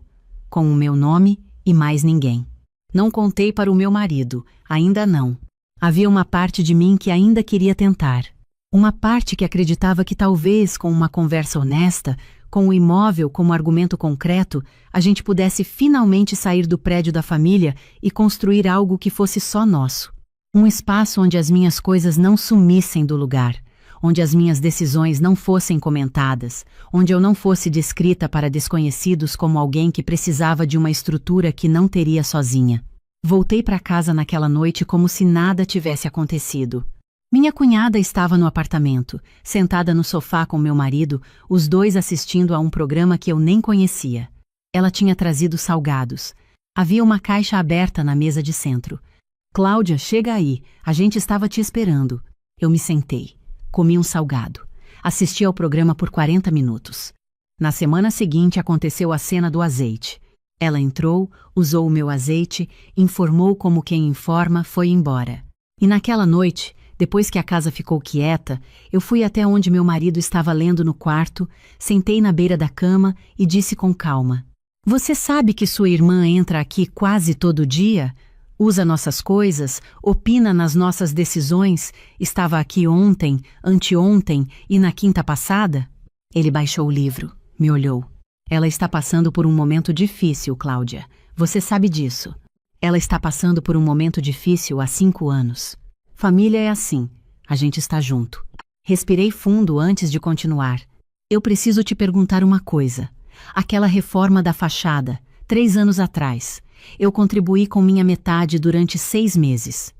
Com o meu nome e mais ninguém. Não contei para o meu marido, ainda não. Havia uma parte de mim que ainda queria tentar. Uma parte que acreditava que talvez, com uma conversa honesta, com o imóvel como argumento concreto, a gente pudesse finalmente sair do prédio da família e construir algo que fosse só nosso. Um espaço onde as minhas coisas não sumissem do lugar, onde as minhas decisões não fossem comentadas, onde eu não fosse descrita para desconhecidos como alguém que precisava de uma estrutura que não teria sozinha. Voltei para casa naquela noite como se nada tivesse acontecido. Minha cunhada estava no apartamento, sentada no sofá com meu marido, os dois assistindo a um programa que eu nem conhecia. Ela tinha trazido salgados. Havia uma caixa aberta na mesa de centro. Cláudia, chega aí, a gente estava te esperando. Eu me sentei. Comi um salgado. Assisti ao programa por 40 minutos. Na semana seguinte aconteceu a cena do azeite. Ela entrou, usou o meu azeite, informou como quem informa, foi embora. E naquela noite, depois que a casa ficou quieta, eu fui até onde meu marido estava lendo no quarto, sentei na beira da cama e disse com calma: "Você sabe que sua irmã entra aqui quase todo dia? Usa nossas coisas, opina nas nossas decisões, estava aqui ontem, anteontem e na quinta passada?" Ele baixou o livro, me olhou. "Ela está passando por um momento difícil, Cláudia. Você sabe disso. Ela está passando por um momento difícil há 5 anos. Família é assim, a gente está junto." Respirei fundo antes de continuar. "Eu preciso te perguntar uma coisa. Aquela reforma da fachada, 3 anos atrás, eu contribuí com minha metade durante 6 meses.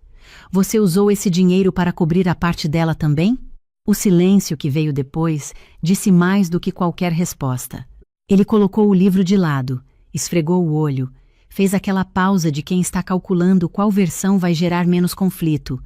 Você usou esse dinheiro para cobrir a parte dela também?" O silêncio que veio depois disse mais do que qualquer resposta. Ele colocou o livro de lado, Esfregou o olho. Fez aquela pausa de quem está calculando qual versão vai gerar menos conflito.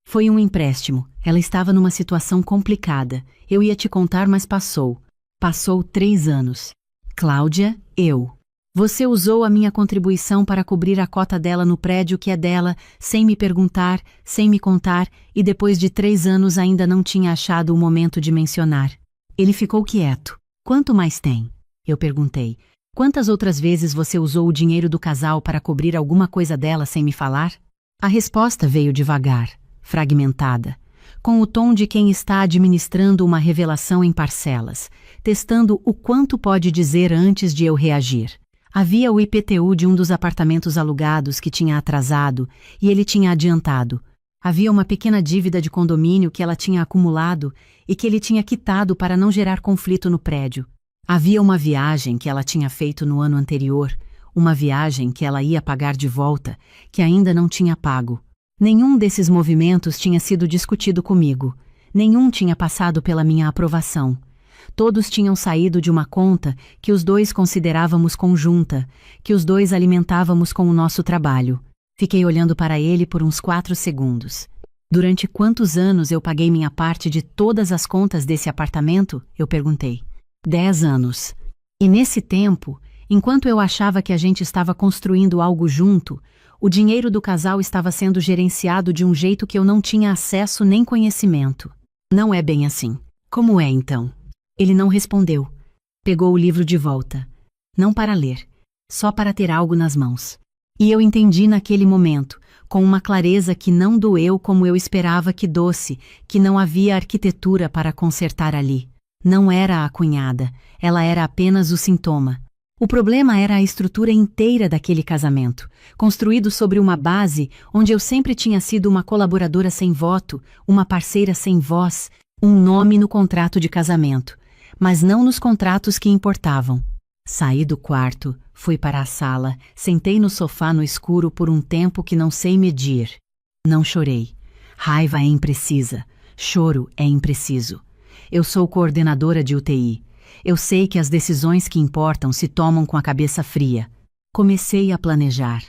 Foi um empréstimo. Ela estava numa situação complicada. Eu ia te contar, mas passou. Passou 3 anos. Cláudia, eu. Você usou a minha contribuição para cobrir a cota dela no prédio que é dela, sem me perguntar, sem me contar, e depois de 3 anos ainda não tinha achado o momento de mencionar. Ele ficou quieto. Quanto mais tem? Eu perguntei. Quantas outras vezes você usou o dinheiro do casal para cobrir alguma coisa dela sem me falar? A resposta veio devagar, fragmentada, com o tom de quem está administrando uma revelação em parcelas, testando o quanto pode dizer antes de eu reagir. Havia o IPTU de um dos apartamentos alugados que tinha atrasado e ele tinha adiantado. Havia uma pequena dívida de condomínio que ela tinha acumulado e que ele tinha quitado para não gerar conflito no prédio. Havia uma viagem que ela tinha feito no ano anterior, uma viagem que ela ia pagar de volta, que ainda não tinha pago. Nenhum desses movimentos tinha sido discutido comigo. Nenhum tinha passado pela minha aprovação. Todos tinham saído de uma conta que os dois considerávamos conjunta, que os dois alimentávamos com o nosso trabalho. Fiquei olhando para ele por uns 4 segundos. Durante quantos anos eu paguei minha parte de todas as contas desse apartamento? Eu perguntei. 10 anos. E nesse tempo, enquanto eu achava que a gente estava construindo algo junto, o dinheiro do casal estava sendo gerenciado de um jeito que eu não tinha acesso nem conhecimento. Não é bem assim. Como é então? Ele não respondeu. Pegou o livro de volta. Não para ler, só para ter algo nas mãos. E eu entendi naquele momento, com uma clareza que não doeu como eu esperava que doesse, que não havia arquitetura para consertar ali. Não era a cunhada, ela era apenas o sintoma. O problema era a estrutura inteira daquele casamento, construído sobre uma base onde eu sempre tinha sido uma colaboradora sem voto, uma parceira sem voz, um nome no contrato de casamento, mas não nos contratos que importavam. Saí do quarto, fui para a sala, sentei no sofá no escuro por um tempo que não sei medir. Não chorei. Raiva é imprecisa. Choro é impreciso. Eu sou coordenadora de UTI. Eu sei que as decisões que importam se tomam com a cabeça fria. Comecei a planejar.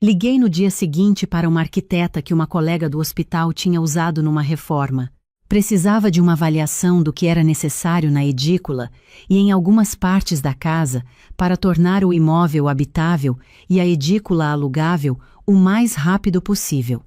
Liguei no dia seguinte para uma arquiteta que uma colega do hospital tinha usado numa reforma. Precisava de uma avaliação do que era necessário na edícula e em algumas partes da casa para tornar o imóvel habitável e a edícula alugável o mais rápido possível.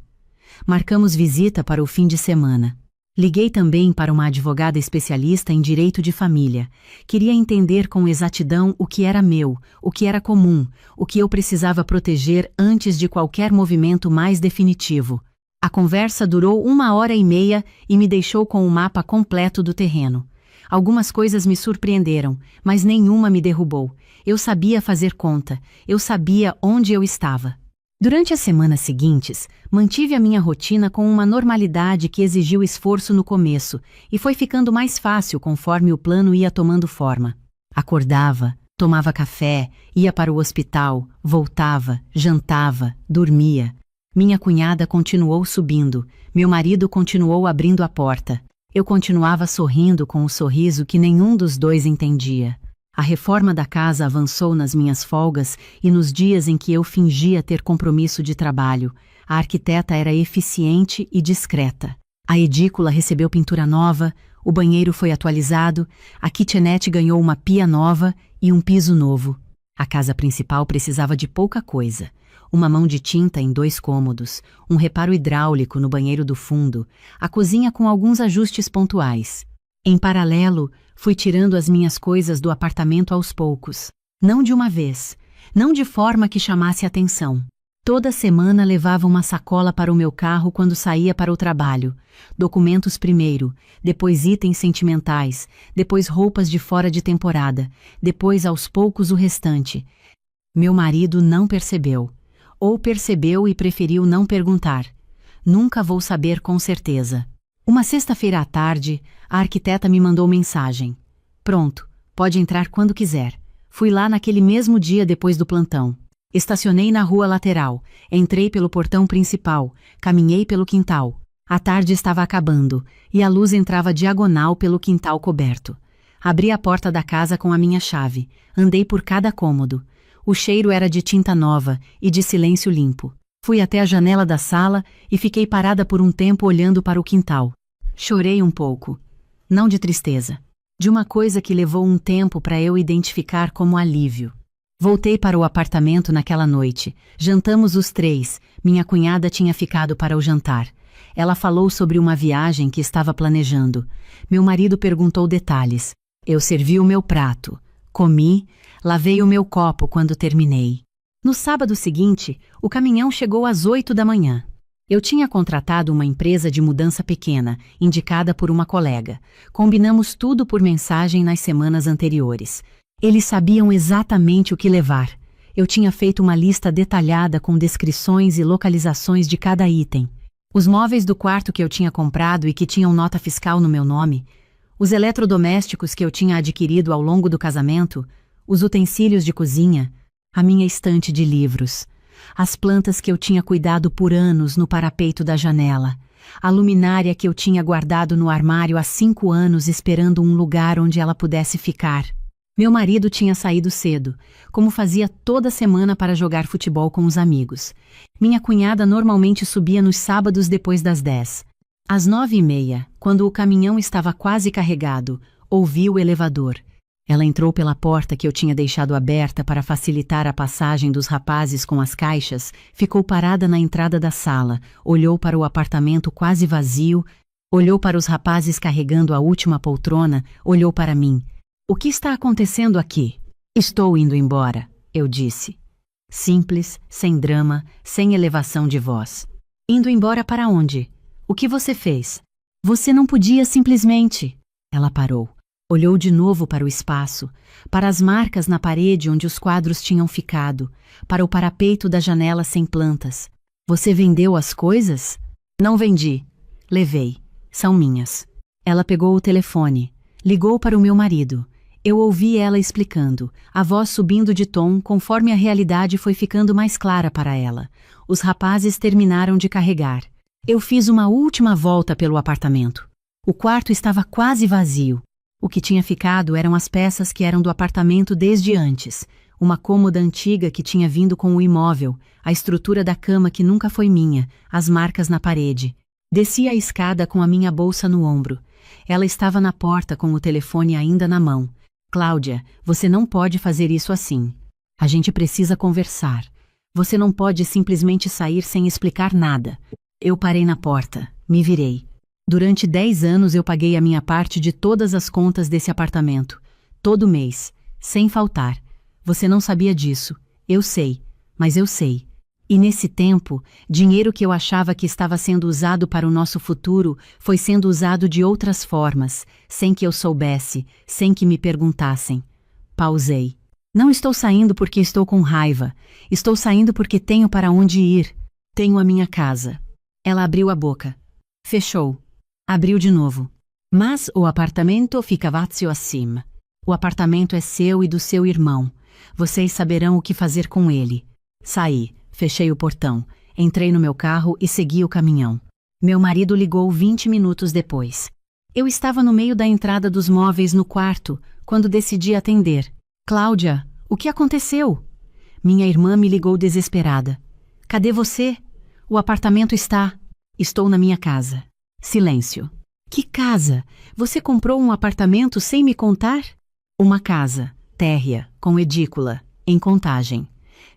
Marcamos visita para o fim de semana. Liguei também para uma advogada especialista em direito de família. Queria entender com exatidão o que era meu, o que era comum, o que eu precisava proteger antes de qualquer movimento mais definitivo. A conversa durou 1h30 e me deixou com o mapa completo do terreno. Algumas coisas me surpreenderam, mas nenhuma me derrubou. Eu sabia fazer conta, eu sabia onde eu estava. Durante as semanas seguintes, mantive a minha rotina com uma normalidade que exigiu esforço no começo e foi ficando mais fácil conforme o plano ia tomando forma. Acordava, tomava café, ia para o hospital, voltava, jantava, dormia. Minha cunhada continuou subindo, meu marido continuou abrindo a porta. Eu continuava sorrindo com o sorriso que nenhum dos dois entendia. A reforma da casa avançou nas minhas folgas e nos dias em que eu fingia ter compromisso de trabalho. A arquiteta era eficiente e discreta. A edícula recebeu pintura nova, o banheiro foi atualizado, a kitchenette ganhou uma pia nova e um piso novo. A casa principal precisava de pouca coisa. Uma mão de tinta em 2 cômodos, um reparo hidráulico no banheiro do fundo, a cozinha com alguns ajustes pontuais. Em paralelo, fui tirando as minhas coisas do apartamento aos poucos. Não de uma vez, não de forma que chamasse atenção. Toda semana levava uma sacola para o meu carro quando saía para o trabalho. Documentos primeiro, depois itens sentimentais, depois roupas de fora de temporada, depois aos poucos o restante. Meu marido não percebeu. Ou percebeu e preferiu não perguntar. Nunca vou saber com certeza. Uma sexta-feira à tarde, a arquiteta me mandou mensagem. Pronto, pode entrar quando quiser. Fui lá naquele mesmo dia depois do plantão. Estacionei na rua lateral, entrei pelo portão principal, caminhei pelo quintal. A tarde estava acabando, e a luz entrava diagonal pelo quintal coberto. Abri a porta da casa com a minha chave, andei por cada cômodo. O cheiro era de tinta nova e de silêncio limpo. Fui até a janela da sala e fiquei parada por um tempo olhando para o quintal. Chorei um pouco. Não de tristeza. De uma coisa que levou um tempo para eu identificar como alívio. Voltei para o apartamento naquela noite. Jantamos os três. Minha cunhada tinha ficado para o jantar. Ela falou sobre uma viagem que estava planejando. Meu marido perguntou detalhes. Eu servi o meu prato. Comi, lavei o meu copo quando terminei. No sábado seguinte, o caminhão chegou às 8 da manhã. Eu tinha contratado uma empresa de mudança pequena, indicada por uma colega. Combinamos tudo por mensagem nas semanas anteriores. Eles sabiam exatamente o que levar. Eu tinha feito uma lista detalhada com descrições e localizações de cada item. Os móveis do quarto que eu tinha comprado e que tinham nota fiscal no meu nome, os eletrodomésticos que eu tinha adquirido ao longo do casamento, os utensílios de cozinha, a minha estante de livros, as plantas que eu tinha cuidado por anos no parapeito da janela, a luminária que eu tinha guardado no armário há 5 anos esperando um lugar onde ela pudesse ficar. Meu marido tinha saído cedo, como fazia toda semana para jogar futebol com os amigos. Minha cunhada normalmente subia nos sábados depois das 10. Às 9h30, quando o caminhão estava quase carregado, ouvi o elevador. Ela entrou pela porta que eu tinha deixado aberta para facilitar a passagem dos rapazes com as caixas, ficou parada na entrada da sala, olhou para o apartamento quase vazio, olhou para os rapazes carregando a última poltrona, olhou para mim. O que está acontecendo aqui? Estou indo embora, eu disse. Simples, sem drama, sem elevação de voz. Indo embora para onde? O que você fez? Você não podia simplesmente... Ela parou. Olhou de novo para o espaço, para as marcas na parede onde os quadros tinham ficado, para o parapeito da janela sem plantas. Você vendeu as coisas? Não vendi. Levei. São minhas. Ela pegou o telefone. Ligou para o meu marido. Eu ouvi ela explicando, a voz subindo de tom conforme a realidade foi ficando mais clara para ela. Os rapazes terminaram de carregar. Eu fiz uma última volta pelo apartamento. O quarto estava quase vazio. O que tinha ficado eram as peças que eram do apartamento desde antes. Uma cômoda antiga que tinha vindo com o imóvel, a estrutura da cama que nunca foi minha, as marcas na parede. Desci a escada com a minha bolsa no ombro. Ela estava na porta com o telefone ainda na mão. Cláudia, você não pode fazer isso assim. A gente precisa conversar. Você não pode simplesmente sair sem explicar nada. Eu parei na porta, me virei. Durante 10 anos eu paguei a minha parte de todas as contas desse apartamento. Todo mês, sem faltar. Você não sabia disso. Eu sei, mas eu sei. E nesse tempo, dinheiro que eu achava que estava sendo usado para o nosso futuro foi sendo usado de outras formas, sem que eu soubesse, sem que me perguntassem. Pausei. Não estou saindo porque estou com raiva. Estou saindo porque tenho para onde ir. Tenho a minha casa. Ela abriu a boca. Fechou. Abriu de novo. Mas o apartamento fica vazio assim. O apartamento é seu e do seu irmão. Vocês saberão o que fazer com ele. Saí. Fechei o portão, entrei no meu carro e segui o caminhão. Meu marido ligou 20 minutos depois. Eu estava no meio da entrada dos móveis no quarto, quando decidi atender. Cláudia, o que aconteceu? Minha irmã me ligou desesperada. Cadê você? O apartamento está... Estou na minha casa. Silêncio. Que casa? Você comprou um apartamento sem me contar? Uma casa, térrea, com edícula, em Contagem.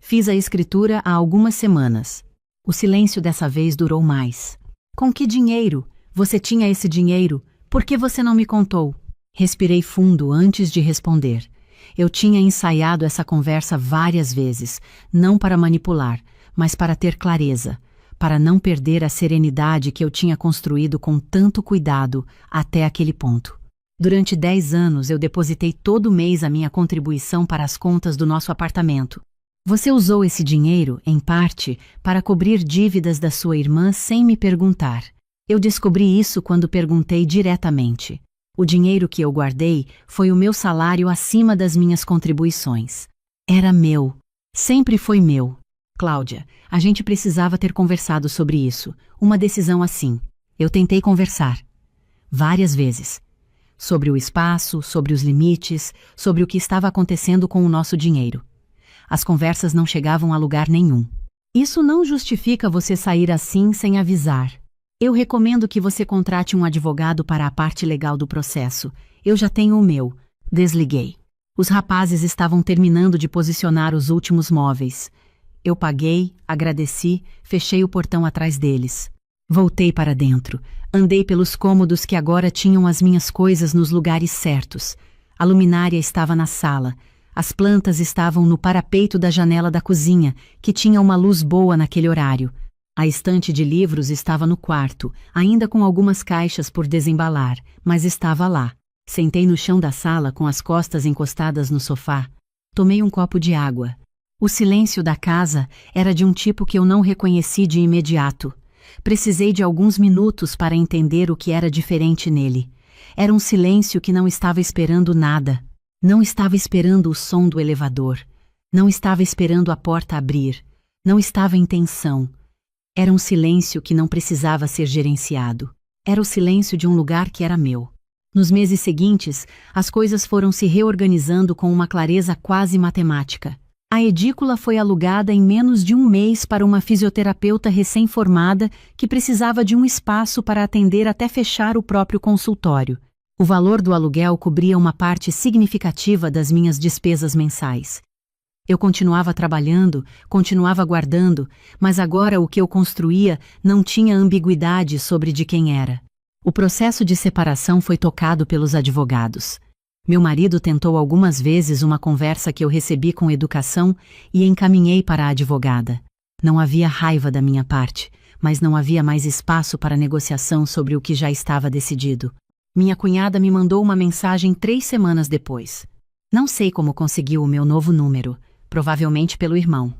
Fiz a escritura há algumas semanas. O silêncio dessa vez durou mais. Com que dinheiro? Você tinha esse dinheiro? Por que você não me contou? Respirei fundo antes de responder. Eu tinha ensaiado essa conversa várias vezes, não para manipular, mas para ter clareza, para não perder a serenidade que eu tinha construído com tanto cuidado até aquele ponto. Durante 10 anos eu depositei todo mês a minha contribuição para as contas do nosso apartamento. Você usou esse dinheiro, em parte, para cobrir dívidas da sua irmã sem me perguntar. Eu descobri isso quando perguntei diretamente. O dinheiro que eu guardei foi o meu salário acima das minhas contribuições. Era meu. Sempre foi meu. Cláudia, a gente precisava ter conversado sobre isso. Uma decisão assim. Eu tentei conversar. Várias vezes. Sobre o espaço, sobre os limites, sobre o que estava acontecendo com o nosso dinheiro. As conversas não chegavam a lugar nenhum. Isso não justifica você sair assim sem avisar. Eu recomendo que você contrate um advogado para a parte legal do processo. Eu já tenho o meu. Desliguei. Os rapazes estavam terminando de posicionar os últimos móveis. Eu paguei, agradeci, fechei o portão atrás deles. Voltei para dentro. Andei pelos cômodos que agora tinham as minhas coisas nos lugares certos. A luminária estava na sala. As plantas estavam no parapeito da janela da cozinha, que tinha uma luz boa naquele horário. A estante de livros estava no quarto, ainda com algumas caixas por desembalar, mas estava lá. Sentei no chão da sala com as costas encostadas no sofá. Tomei um copo de água. O silêncio da casa era de um tipo que eu não reconheci de imediato. Precisei de alguns minutos para entender o que era diferente nele. Era um silêncio que não estava esperando nada. Não estava esperando o som do elevador. Não estava esperando a porta abrir. Não estava em tensão. Era um silêncio que não precisava ser gerenciado. Era o silêncio de um lugar que era meu. Nos meses seguintes, as coisas foram se reorganizando com uma clareza quase matemática. A edícula foi alugada em menos de um mês para uma fisioterapeuta recém-formada que precisava de um espaço para atender até fechar o próprio consultório. O valor do aluguel cobria uma parte significativa das minhas despesas mensais. Eu continuava trabalhando, continuava guardando, mas agora o que eu construía não tinha ambiguidade sobre de quem era. O processo de separação foi tocado pelos advogados. Meu marido tentou algumas vezes uma conversa que eu recebi com educação e encaminhei para a advogada. Não havia raiva da minha parte, mas não havia mais espaço para negociação sobre o que já estava decidido. Minha cunhada me mandou uma mensagem 3 semanas depois. Não sei como conseguiu o meu novo número, provavelmente pelo irmão.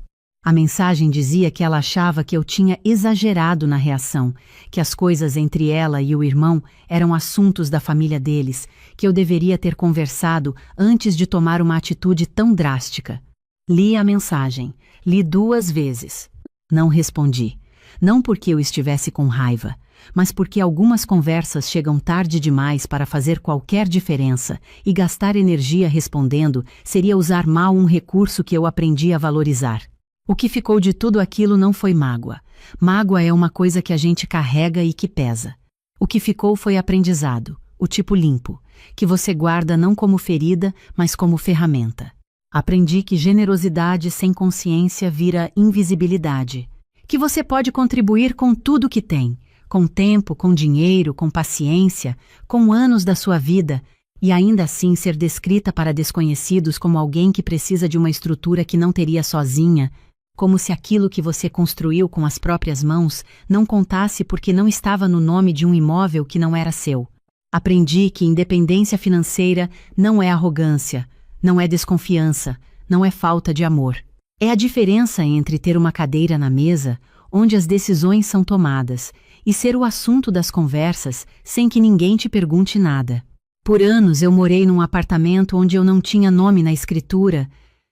A mensagem dizia que ela achava que eu tinha exagerado na reação, que as coisas entre ela e o irmão eram assuntos da família deles, que eu deveria ter conversado antes de tomar uma atitude tão drástica. Li a mensagem, li 2 vezes. Não respondi. Não porque eu estivesse com raiva, mas porque algumas conversas chegam tarde demais para fazer qualquer diferença, e gastar energia respondendo seria usar mal um recurso que eu aprendi a valorizar. O que ficou de tudo aquilo não foi mágoa. Mágoa é uma coisa que a gente carrega e que pesa. O que ficou foi aprendizado, o tipo limpo, que você guarda não como ferida, mas como ferramenta. Aprendi que generosidade sem consciência vira invisibilidade, que você pode contribuir com tudo que tem, com tempo, com dinheiro, com paciência, com anos da sua vida, e ainda assim ser descrita para desconhecidos como alguém que precisa de uma estrutura que não teria sozinha, como se aquilo que você construiu com as próprias mãos não contasse porque não estava no nome de um imóvel que não era seu. Aprendi que independência financeira não é arrogância, não é desconfiança, não é falta de amor. É a diferença entre ter uma cadeira na mesa, onde as decisões são tomadas, e ser o assunto das conversas sem que ninguém te pergunte nada. Por anos eu morei num apartamento onde eu não tinha nome na escritura,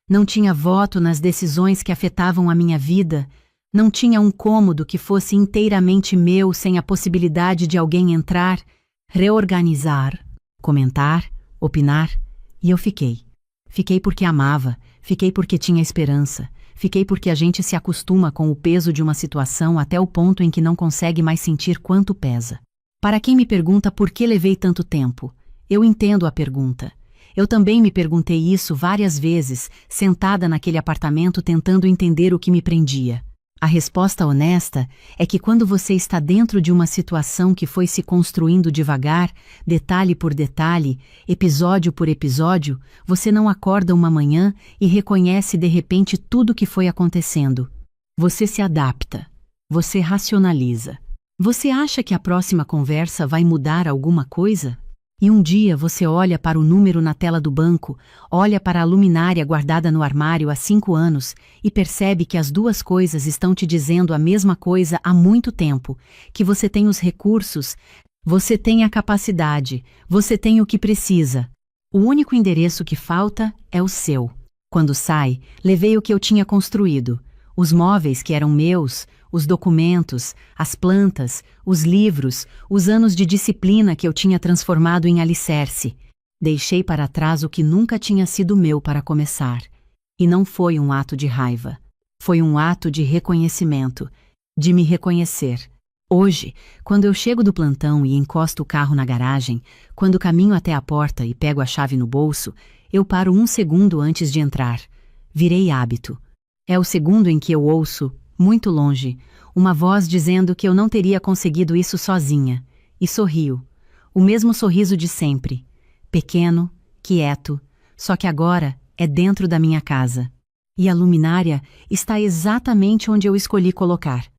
não tinha voto nas decisões que afetavam a minha vida, não tinha um cômodo que fosse inteiramente meu sem a possibilidade de alguém entrar, reorganizar, comentar, opinar, e eu fiquei. Fiquei porque amava, fiquei porque tinha esperança, fiquei porque a gente se acostuma com o peso de uma situação até o ponto em que não consegue mais sentir quanto pesa. Para quem me pergunta por que levei tanto tempo, eu entendo a pergunta. Eu também me perguntei isso várias vezes, sentada naquele apartamento tentando entender o que me prendia. A resposta honesta é que quando você está dentro de uma situação que foi se construindo devagar, detalhe por detalhe, episódio por episódio, você não acorda uma manhã e reconhece de repente tudo o que foi acontecendo. Você se adapta. Você racionaliza. Você acha que a próxima conversa vai mudar alguma coisa? E um dia você olha para o número na tela do banco, olha para a luminária guardada no armário há 5 anos e percebe que as 2 coisas estão te dizendo a mesma coisa há muito tempo, que você tem os recursos, você tem a capacidade, você tem o que precisa. O único endereço que falta é o seu. Quando sai, levei o que eu tinha construído, os móveis que eram meus, os documentos, as plantas, os livros, os anos de disciplina que eu tinha transformado em alicerce. Deixei para trás o que nunca tinha sido meu para começar. E não foi um ato de raiva. Foi um ato de reconhecimento, de me reconhecer. Hoje, quando eu chego do plantão e encosto o carro na garagem, quando caminho até a porta e pego a chave no bolso, eu paro um segundo antes de entrar. Virei hábito. É o segundo em que eu ouço, muito longe, uma voz dizendo que eu não teria conseguido isso sozinha. E sorrio. O mesmo sorriso de sempre. Pequeno, quieto, só que agora é dentro da minha casa. E a luminária está exatamente onde eu escolhi colocar.